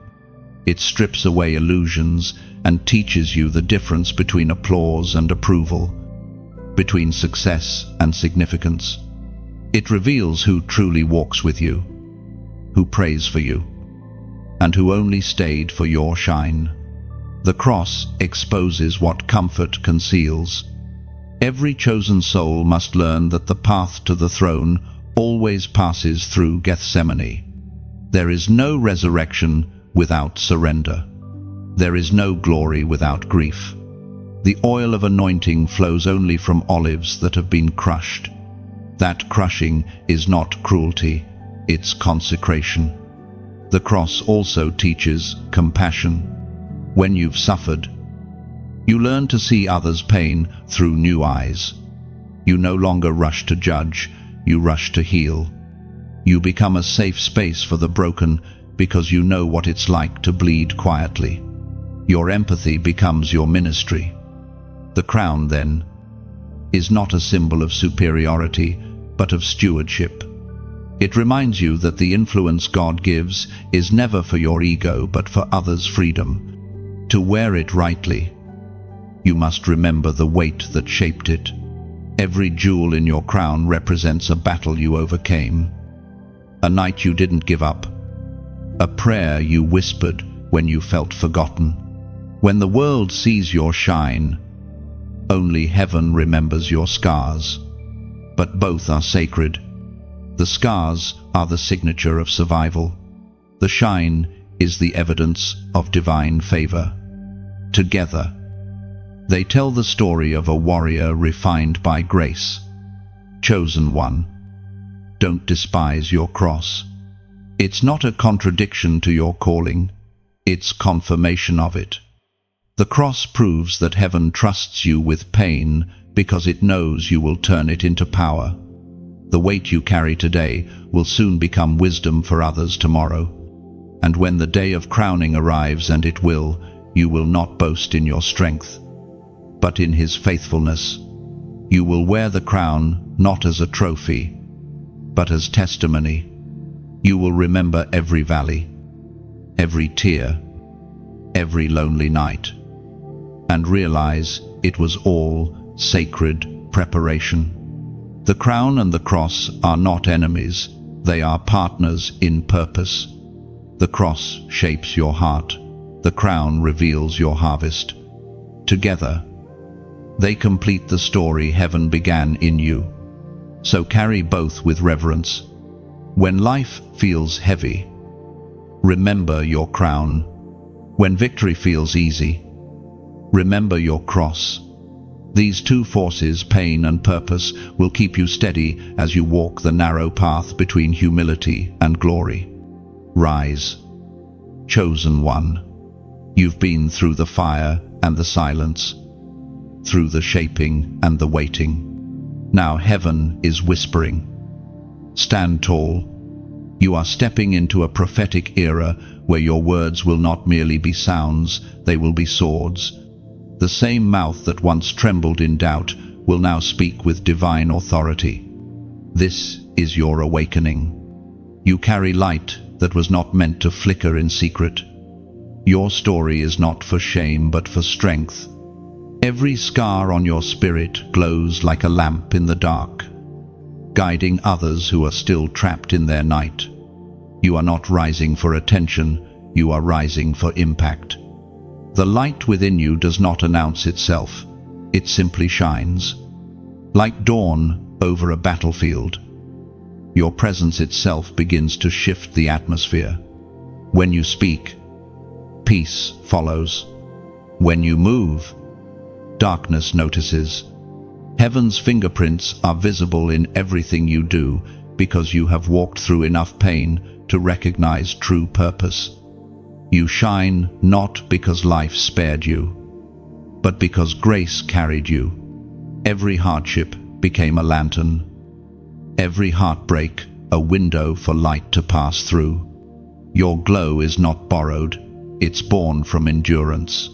It strips away illusions and teaches you the difference between applause and approval, between success and significance. It reveals who truly walks with you, who prays for you, and who only stayed for your shine. The cross exposes what comfort conceals. Every chosen soul must learn that the path to the throne always passes through Gethsemane. There is no resurrection without surrender. There is no glory without grief. The oil of anointing flows only from olives that have been crushed. That crushing is not cruelty, it's consecration. The cross also teaches compassion. When you've suffered, you learn to see others' pain through new eyes. You no longer rush to judge, you rush to heal. You become a safe space for the broken because you know what it's like to bleed quietly. Your empathy becomes your ministry. The crown, then, is not a symbol of superiority, but of stewardship. It reminds you that the influence God gives is never for your ego, but for others' freedom. To wear it rightly, you must remember the weight that shaped it. Every jewel in your crown represents a battle you overcame, a night you didn't give up, a prayer you whispered when you felt forgotten. When the world sees your shine, only heaven remembers your scars. But both are sacred. The scars are the signature of survival. The shine is the evidence of divine favor. Together, they tell the story of a warrior refined by grace. Chosen one, don't despise your cross. It's not a contradiction to your calling, it's confirmation of it. The cross proves that heaven trusts you with pain because it knows you will turn it into power. The weight you carry today will soon become wisdom for others tomorrow. And when the day of crowning arrives, and it will, you will not boast in your strength, but in His faithfulness. You will wear the crown not as a trophy, but as testimony. You will remember every valley, every tear, every lonely night, and realize it was all sacred preparation. The crown and the cross are not enemies, they are partners in purpose. The cross shapes your heart, the crown reveals your harvest. Together, they complete the story heaven began in you. So carry both with reverence. When life feels heavy, remember your crown. When victory feels easy, remember your cross. These two forces, pain and purpose, will keep you steady as you walk the narrow path between humility and glory. Rise, chosen one. You've been through the fire and the silence, through the shaping and the waiting. Now heaven is whispering. Stand tall. You are stepping into a prophetic era where your words will not merely be sounds, they will be swords. The same mouth that once trembled in doubt will now speak with divine authority. This is your awakening. You carry light that was not meant to flicker in secret. Your story is not for shame but for strength. Every scar on your spirit glows like a lamp in the dark, guiding others who are still trapped in their night. You are not rising for attention, you are rising for impact. The light within you does not announce itself, it simply shines. Like dawn over a battlefield, your presence itself begins to shift the atmosphere. When you speak, peace follows. When you move, darkness notices. Heaven's fingerprints are visible in everything you do because you have walked through enough pain to recognize true purpose. You shine not because life spared you, but because grace carried you. Every hardship became a lantern, every heartbreak a window for light to pass through. Your glow is not borrowed, it's born from endurance.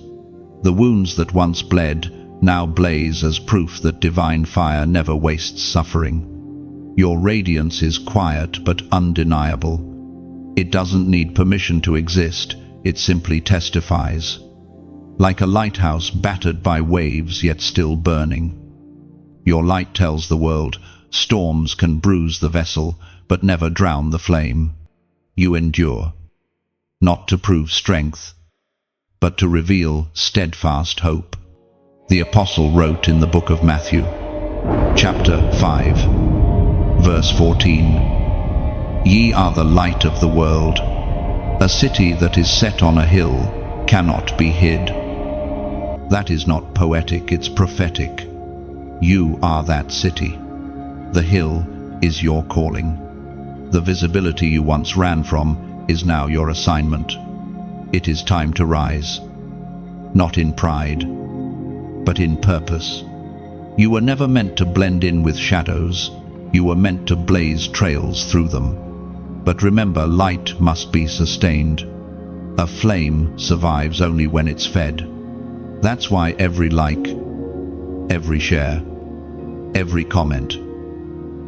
The wounds that once bled now blaze as proof that divine fire never wastes suffering. Your radiance is quiet but undeniable, It doesn't need permission to exist, it simply testifies. Like a lighthouse battered by waves yet still burning. Your light tells the world, storms can bruise the vessel, but never drown the flame. You endure, not to prove strength, but to reveal steadfast hope. The Apostle wrote in the book of Matthew, chapter 5, verse 14, "Ye are the light of the world. A city that is set on a hill cannot be hid." That is not poetic, it's prophetic. You are that city. The hill is your calling. The visibility you once ran from is now your assignment. It is time to rise, not in pride, but in purpose. You were never meant to blend in with shadows. You were meant to blaze trails through them. But remember, light must be sustained. A flame survives only when it's fed. That's why every like, every share, every comment,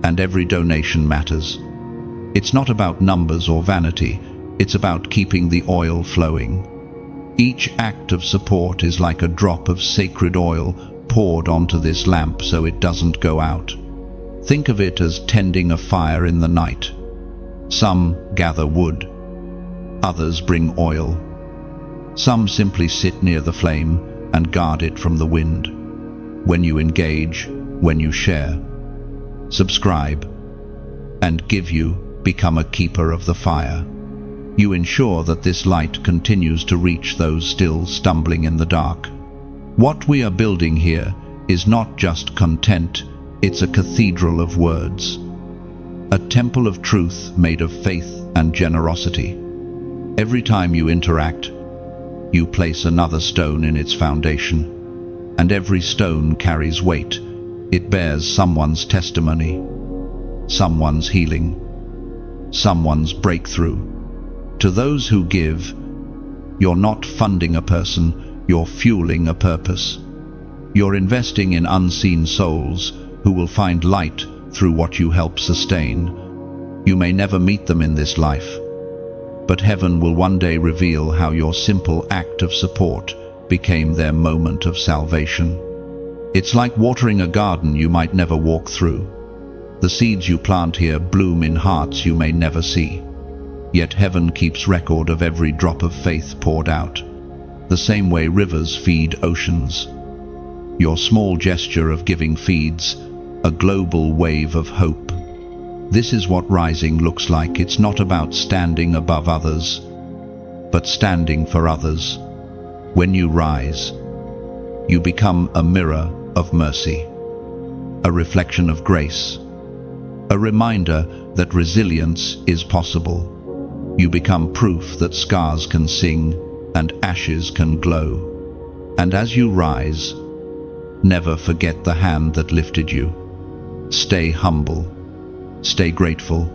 and every donation matters. It's not about numbers or vanity, it's about keeping the oil flowing. Each act of support is like a drop of sacred oil poured onto this lamp so it doesn't go out. Think of it as tending a fire in the night. Some gather wood, others bring oil. Some simply sit near the flame and guard it from the wind. When you engage, when you share, subscribe, and give, you become a keeper of the fire. You ensure that this light continues to reach those still stumbling in the dark. What we are building here is not just content, it's a cathedral of words. A temple of truth made of faith and generosity. Every time you interact, you place another stone in its foundation. And every stone carries weight. It bears someone's testimony, someone's healing, someone's breakthrough. To those who give, you're not funding a person, you're fueling a purpose. You're investing in unseen souls who will find light through what you help sustain. You may never meet them in this life, but heaven will one day reveal how your simple act of support became their moment of salvation. It's like watering a garden you might never walk through. The seeds you plant here bloom in hearts you may never see. Yet heaven keeps record of every drop of faith poured out, the same way rivers feed oceans. Your small gesture of giving feeds a global wave of hope. This is what rising looks like. It's not about standing above others, but standing for others. When you rise, you become a mirror of mercy, a reflection of grace, a reminder that resilience is possible. You become proof that scars can sing and ashes can glow. And as you rise, never forget the hand that lifted you. Stay humble, stay grateful,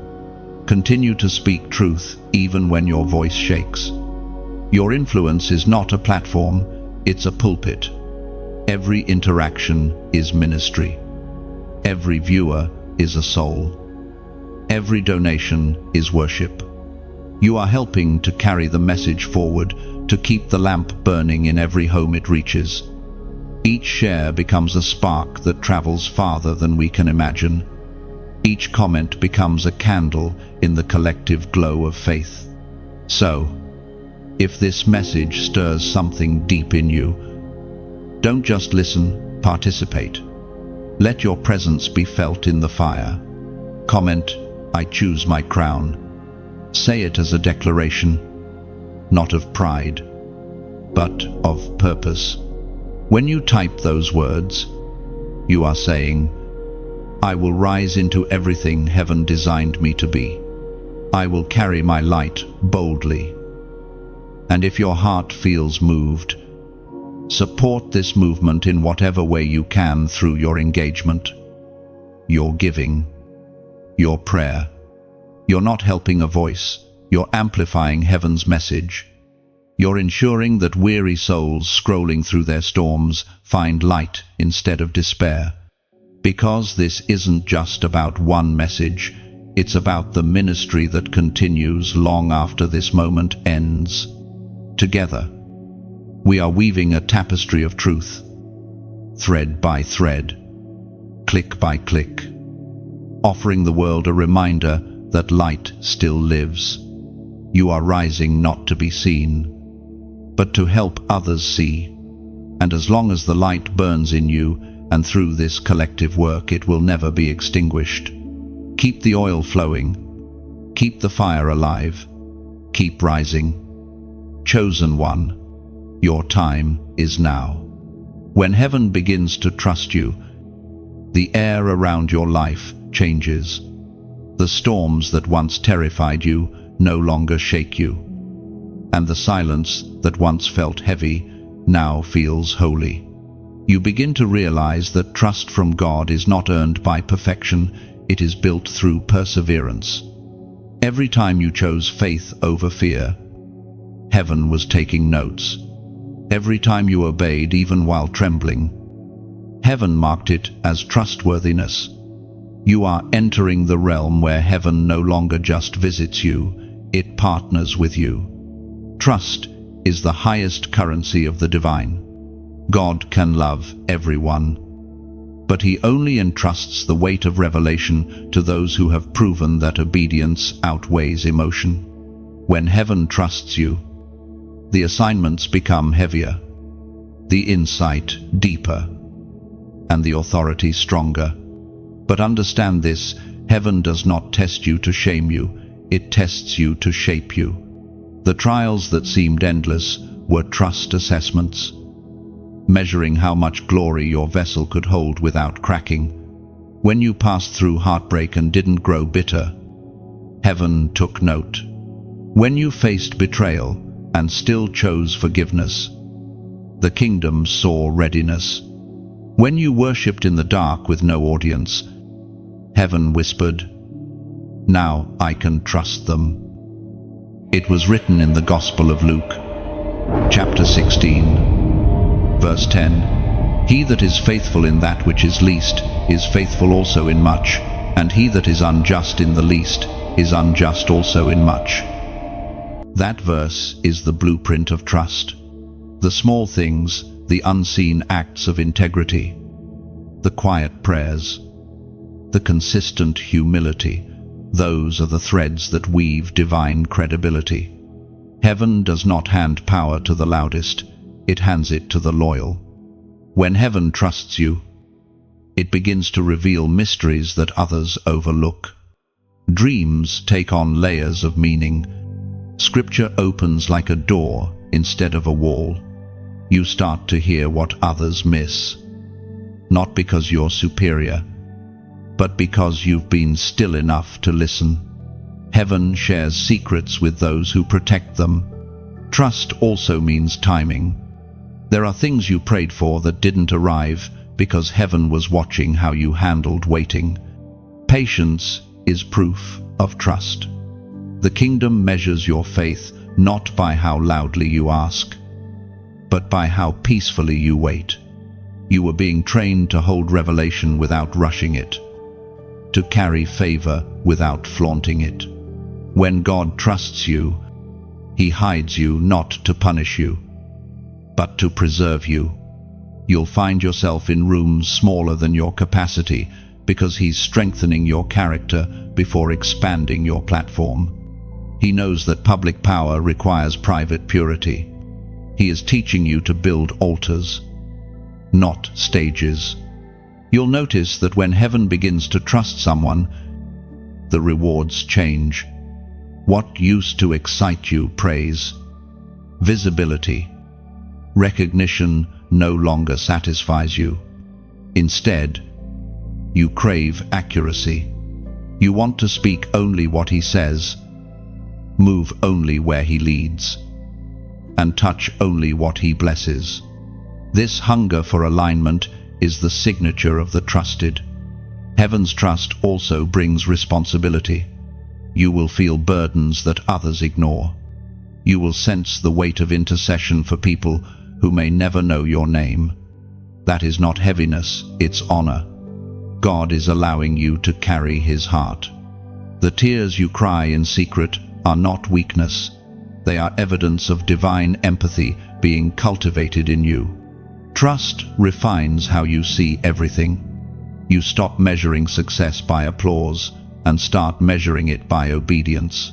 continue to speak truth even when your voice shakes. Your influence is not a platform, it's a pulpit. Every interaction is ministry. Every viewer is a soul. Every donation is worship. You are helping to carry the message forward, to keep the lamp burning in every home it reaches. Each share becomes a spark that travels farther than we can imagine. Each comment becomes a candle in the collective glow of faith. So, if this message stirs something deep in you, don't just listen, participate. Let your presence be felt in the fire. Comment, "I choose my crown." Say it as a declaration, not of pride, but of purpose. When you type those words, you are saying, "I will rise into everything heaven designed me to be. I will carry my light boldly." And if your heart feels moved, support this movement in whatever way you can through your engagement, your giving, your prayer. You're not helping a voice, you're amplifying heaven's message. You're ensuring that weary souls scrolling through their storms find light instead of despair. Because this isn't just about one message, It's about the ministry that continues long after this moment ends. Together, we are weaving a tapestry of truth, thread by thread, click by click, offering the world a reminder that light still lives. You are rising not to be seen, but to help others see. And as long as the light burns in you and through this collective work, it will never be extinguished. Keep the oil flowing. Keep the fire alive. Keep rising. Chosen one, your time is now. When heaven begins to trust you, the air around your life changes. The storms that once terrified you no longer shake you, and the silence that once felt heavy now feels holy. You begin to realize that trust from God is not earned by perfection, it is built through perseverance. Every time you chose faith over fear, heaven was taking notes. Every time you obeyed, even while trembling, heaven marked it as trustworthiness. You are entering the realm where heaven no longer just visits you, it partners with you. Trust is the highest currency of the divine. God can love everyone, but he only entrusts the weight of revelation to those who have proven that obedience outweighs emotion. When heaven trusts you, the assignments become heavier, the insight deeper, and the authority stronger. But understand this, heaven does not test you to shame you, it tests you to shape you. The trials that seemed endless were trust assessments, measuring how much glory your vessel could hold without cracking. When you passed through heartbreak and didn't grow bitter, heaven took note. When you faced betrayal and still chose forgiveness, the kingdom saw readiness. When you worshipped in the dark with no audience, heaven whispered, "Now I can trust them." It was written in the Gospel of Luke, chapter 16, verse 10, "He that is faithful in that which is least is faithful also in much, and he that is unjust in the least is unjust also in much." That verse is the blueprint of trust. The small things, the unseen acts of integrity, the quiet prayers, the consistent humility, those are the threads that weave divine credibility. Heaven does not hand power to the loudest, it hands it to the loyal. When heaven trusts you, it begins to reveal mysteries that others overlook. Dreams take on layers of meaning. Scripture opens like a door instead of a wall. You start to hear what others miss, not because you're superior, but because you've been still enough to listen. Heaven shares secrets with those who protect them. Trust also means timing. There are things you prayed for that didn't arrive because heaven was watching how you handled waiting. Patience is proof of trust. The kingdom measures your faith not by how loudly you ask, but by how peacefully you wait. You are being trained to hold revelation without rushing it, to carry favor without flaunting it. When God trusts you, he hides you not to punish you, but to preserve you. You'll find yourself in rooms smaller than your capacity because he's strengthening your character before expanding your platform. He knows that public power requires private purity. He is teaching you to build altars, not stages. You'll notice that when heaven begins to trust someone, the rewards change. What used to excite you, praise, visibility, recognition no longer satisfies you. Instead, you crave accuracy. You want to speak only what he says, move only where he leads, and touch only what he blesses. This hunger for alignment is the signature of the trusted. Heaven's trust also brings responsibility. You will feel burdens that others ignore. You will sense the weight of intercession for people who may never know your name. That is not heaviness, it's honor. God is allowing you to carry his heart. The tears you cry in secret are not weakness. They are evidence of divine empathy being cultivated in you. Trust refines how you see everything. You stop measuring success by applause and start measuring it by obedience.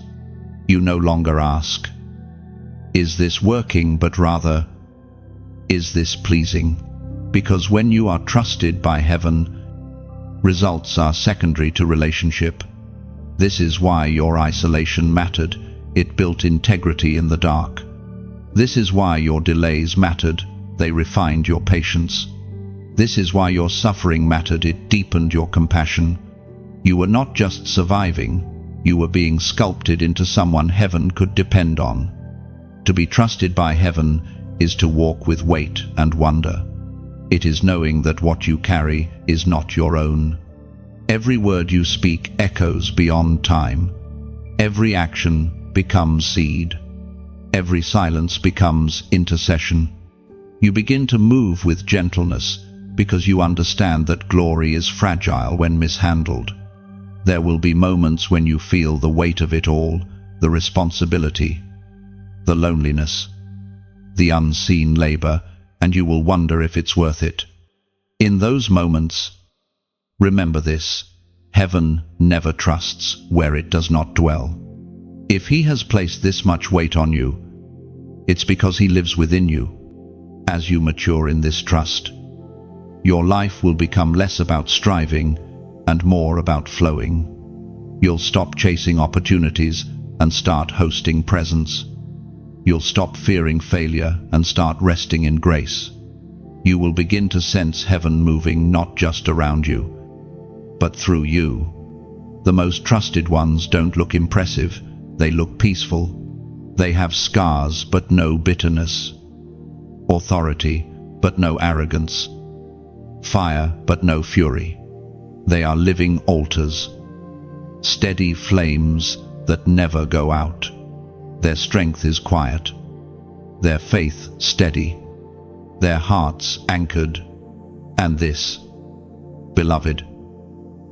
You no longer ask, "Is this working?" but rather, "Is this pleasing?" Because when you are trusted by heaven, results are secondary to relationship. This is why your isolation mattered. It built integrity in the dark. This is why your delays mattered. They refined your patience. This is why your suffering mattered. It deepened your compassion. You were not just surviving. You were being sculpted into someone heaven could depend on. To be trusted by heaven is to walk with weight and wonder. It is knowing that what you carry is not your own. Every word you speak echoes beyond time. Every action becomes seed. Every silence becomes intercession. You begin to move with gentleness because you understand that glory is fragile when mishandled. There will be moments when you feel the weight of it all, the responsibility, the loneliness, the unseen labor, and you will wonder if it's worth it. In those moments, remember this: heaven never trusts where it does not dwell. If he has placed this much weight on you, it's because he lives within you. As you mature in this trust, your life will become less about striving and more about flowing. You'll stop chasing opportunities and start hosting presence. You'll stop fearing failure and start resting in grace. You will begin to sense heaven moving not just around you, but through you. The most trusted ones don't look impressive, they look peaceful. They have scars but no bitterness, authority but no arrogance, fire but no fury. They are living altars, steady flames that never go out. Their strength is quiet, their faith steady, their hearts anchored. And this, beloved,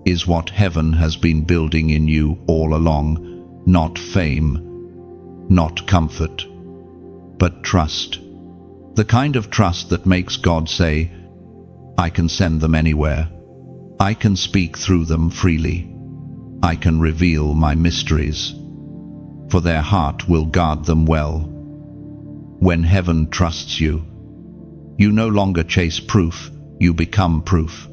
is what heaven has been building in you all along. Not fame, not comfort, but trust. The kind of trust that makes God say, "I can send them anywhere. I can speak through them freely. I can reveal my mysteries, for their heart will guard them well." When heaven trusts you, you no longer chase proof, you become proof.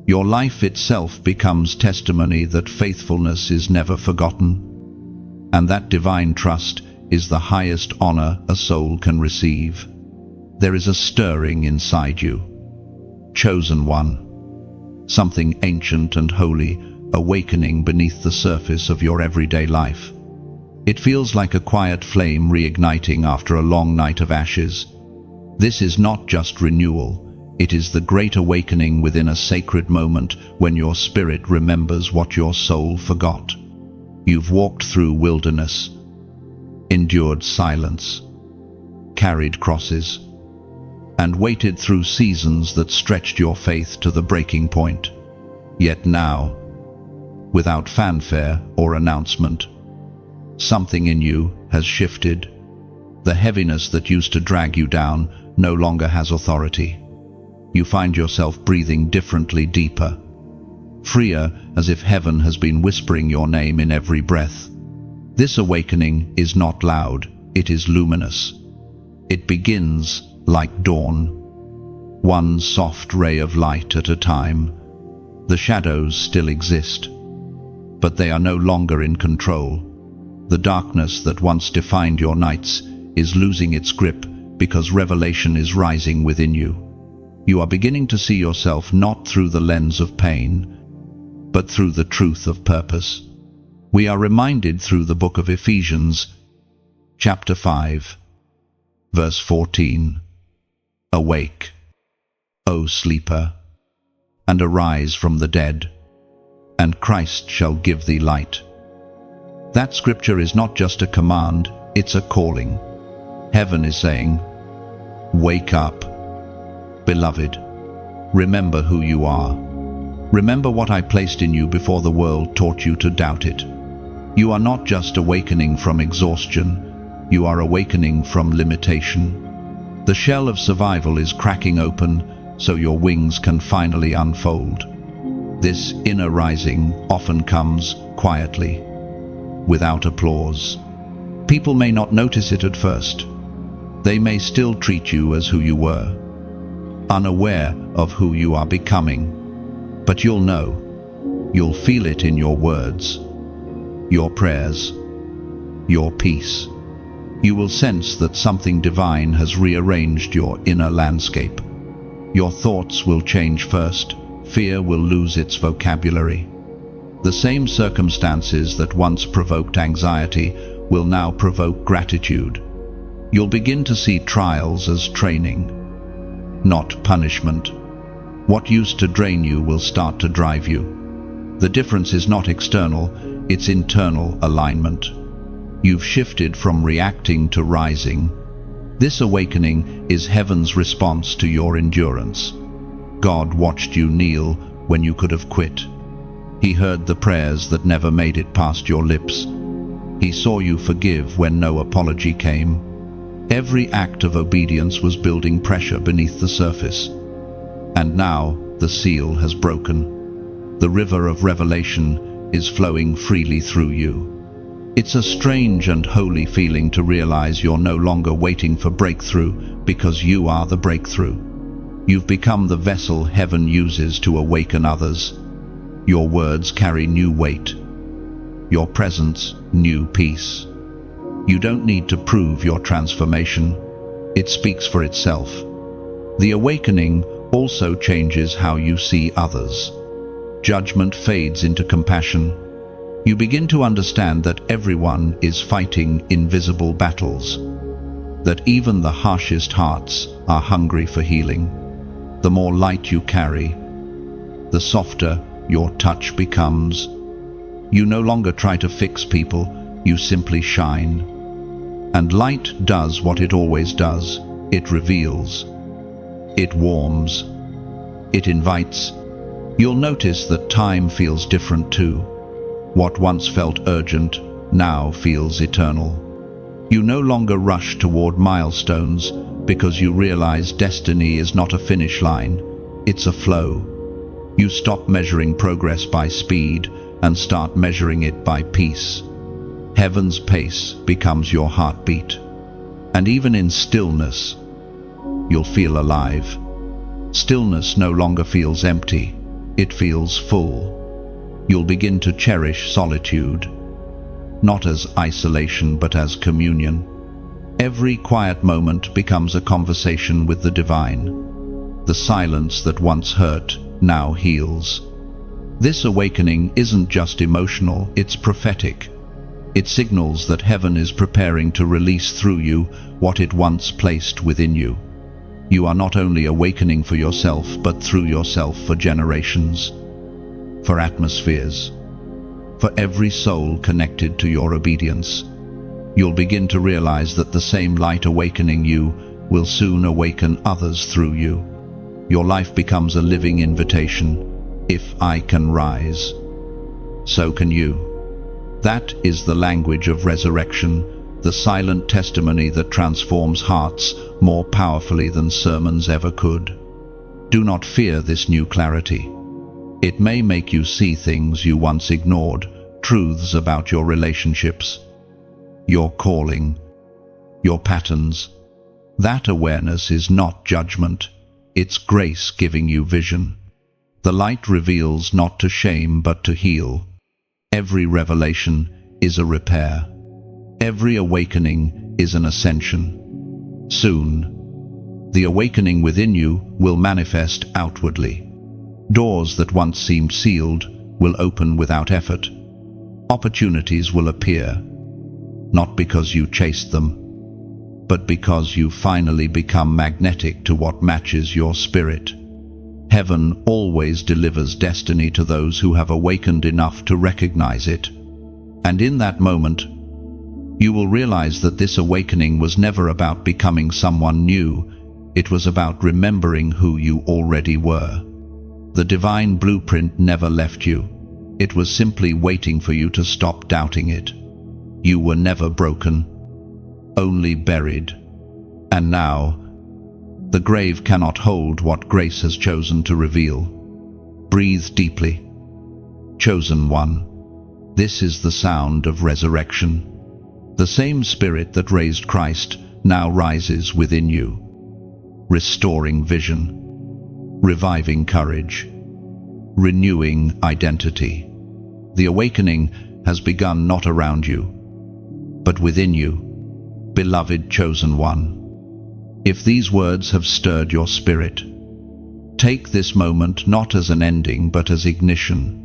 Your life itself becomes testimony that faithfulness is never forgotten, and that divine trust is the highest honor a soul can receive. There is a stirring inside you. Chosen one, something ancient and holy, awakening beneath the surface of your everyday life. It feels like a quiet flame reigniting after a long night of ashes. This is not just renewal, it is the great awakening within a sacred moment when your spirit remembers what your soul forgot. You've walked through wilderness, endured silence, carried crosses, and waited through seasons that stretched your faith to the breaking point. Yet now, without fanfare or announcement, something in you has shifted. The heaviness that used to drag you down no longer has authority. You find yourself breathing differently, deeper, freer, as if heaven has been whispering your name in every breath. This awakening is not loud, it is luminous. It begins like dawn, one soft ray of light at a time. The shadows still exist, but they are no longer in control. The darkness that once defined your nights is losing its grip because revelation is rising within you. You are beginning to see yourself not through the lens of pain, but through the truth of purpose. We are reminded through the book of Ephesians, chapter 5, verse 14. Awake, O sleeper, and arise from the dead, and Christ shall give thee light. That scripture is not just a command, it's a calling. Heaven is saying, wake up, beloved. Remember who you are. Remember what I placed in you before the world taught you to doubt it. You are not just awakening from exhaustion, you are awakening from limitation. The shell of survival is cracking open so your wings can finally unfold. This inner rising often comes quietly, without applause. People may not notice it at first. They may still treat you as who you were, unaware of who you are becoming. But you'll know. You'll feel it in your words, your prayers, your peace. You will sense that something divine has rearranged your inner landscape. Your thoughts will change first. Fear will lose its vocabulary. The same circumstances that once provoked anxiety will now provoke gratitude. You'll begin to see trials as training, not punishment. What used to drain you will start to drive you. The difference is not external, it's internal alignment. You've shifted from reacting to rising. This awakening is heaven's response to your endurance. God watched you kneel when you could have quit. He heard the prayers that never made it past your lips. He saw you forgive when no apology came. Every act of obedience was building pressure beneath the surface. And now the seal has broken. The river of revelation is flowing freely through you. It's a strange and holy feeling to realize you're no longer waiting for breakthrough because you are the breakthrough. You've become the vessel heaven uses to awaken others. Your words carry new weight. Your presence, new peace. You don't need to prove your transformation. It speaks for itself. The awakening also changes how you see others. Judgment fades into compassion. You begin to understand that everyone is fighting invisible battles, that even the harshest hearts are hungry for healing. The more light you carry, the softer your touch becomes. You no longer try to fix people, you simply shine. And light does what it always does. It reveals. It warms. It invites. You'll notice that time feels different too. What once felt urgent now feels eternal. You no longer rush toward milestones because you realize destiny is not a finish line, it's a flow. You stop measuring progress by speed and start measuring it by peace. Heaven's pace becomes your heartbeat. And even in stillness, you'll feel alive. Stillness no longer feels empty, it feels full. You'll begin to cherish solitude, not as isolation but as communion. Every quiet moment becomes a conversation with the divine. The silence that once hurt now heals. This awakening isn't just emotional, it's prophetic. It signals that heaven is preparing to release through you what it once placed within you. You are not only awakening for yourself, but through yourself for generations, for atmospheres, for every soul connected to your obedience. You'll begin to realize that the same light awakening you will soon awaken others through you. Your life becomes a living invitation. If I can rise, so can you. That is the language of resurrection, the silent testimony that transforms hearts more powerfully than sermons ever could. Do not fear this new clarity. It may make you see things you once ignored, truths about your relationships, your calling, your patterns. That awareness is not judgment, it's grace giving you vision. The light reveals not to shame but to heal. Every revelation is a repair. Every awakening is an ascension. Soon, the awakening within you will manifest outwardly. Doors that once seemed sealed will open without effort. Opportunities will appear, not because you chased them, but because you finally become magnetic to what matches your spirit. Heaven always delivers destiny to those who have awakened enough to recognize it. And in that moment, you will realize that this awakening was never about becoming someone new. It was about remembering who you already were. The divine blueprint never left you. It was simply waiting for you to stop doubting it. You were never broken, only buried. And now, the grave cannot hold what grace has chosen to reveal. Breathe deeply. Chosen one, this is the sound of resurrection. The same Spirit that raised Christ now rises within you, restoring vision, reviving courage, renewing identity. The awakening has begun not around you, but within you, beloved chosen one. If these words have stirred your spirit, take this moment not as an ending but as ignition.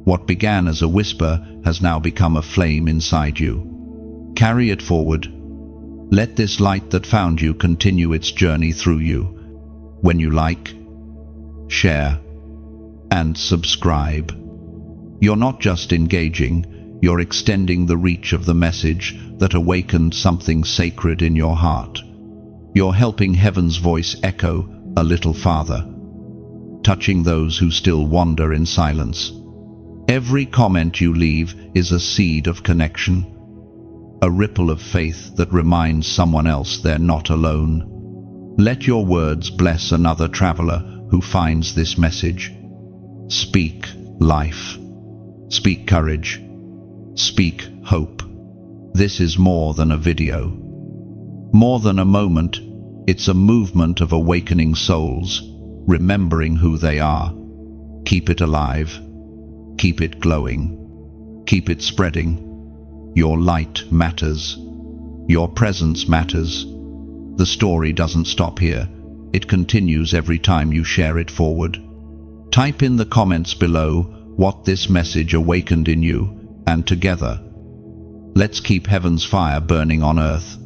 What began as a whisper has now become a flame inside you. Carry it forward. Let this light that found you continue its journey through you. When you like, share, and subscribe, you're not just engaging, you're extending the reach of the message that awakened something sacred in your heart. You're helping heaven's voice echo a little farther, touching those who still wander in silence. Every comment you leave is a seed of connection, a ripple of faith that reminds someone else they're not alone. Let your words bless another traveler who finds this message. Speak life. Speak courage. Speak hope. This is more than a video. More than a moment, it's a movement of awakening souls, remembering who they are. Keep it alive. Keep it glowing. Keep it spreading. Your light matters. Your presence matters. The story doesn't stop here. It continues every time you share it forward. Type in the comments below what this message awakened in you, and together, let's keep heaven's fire burning on earth.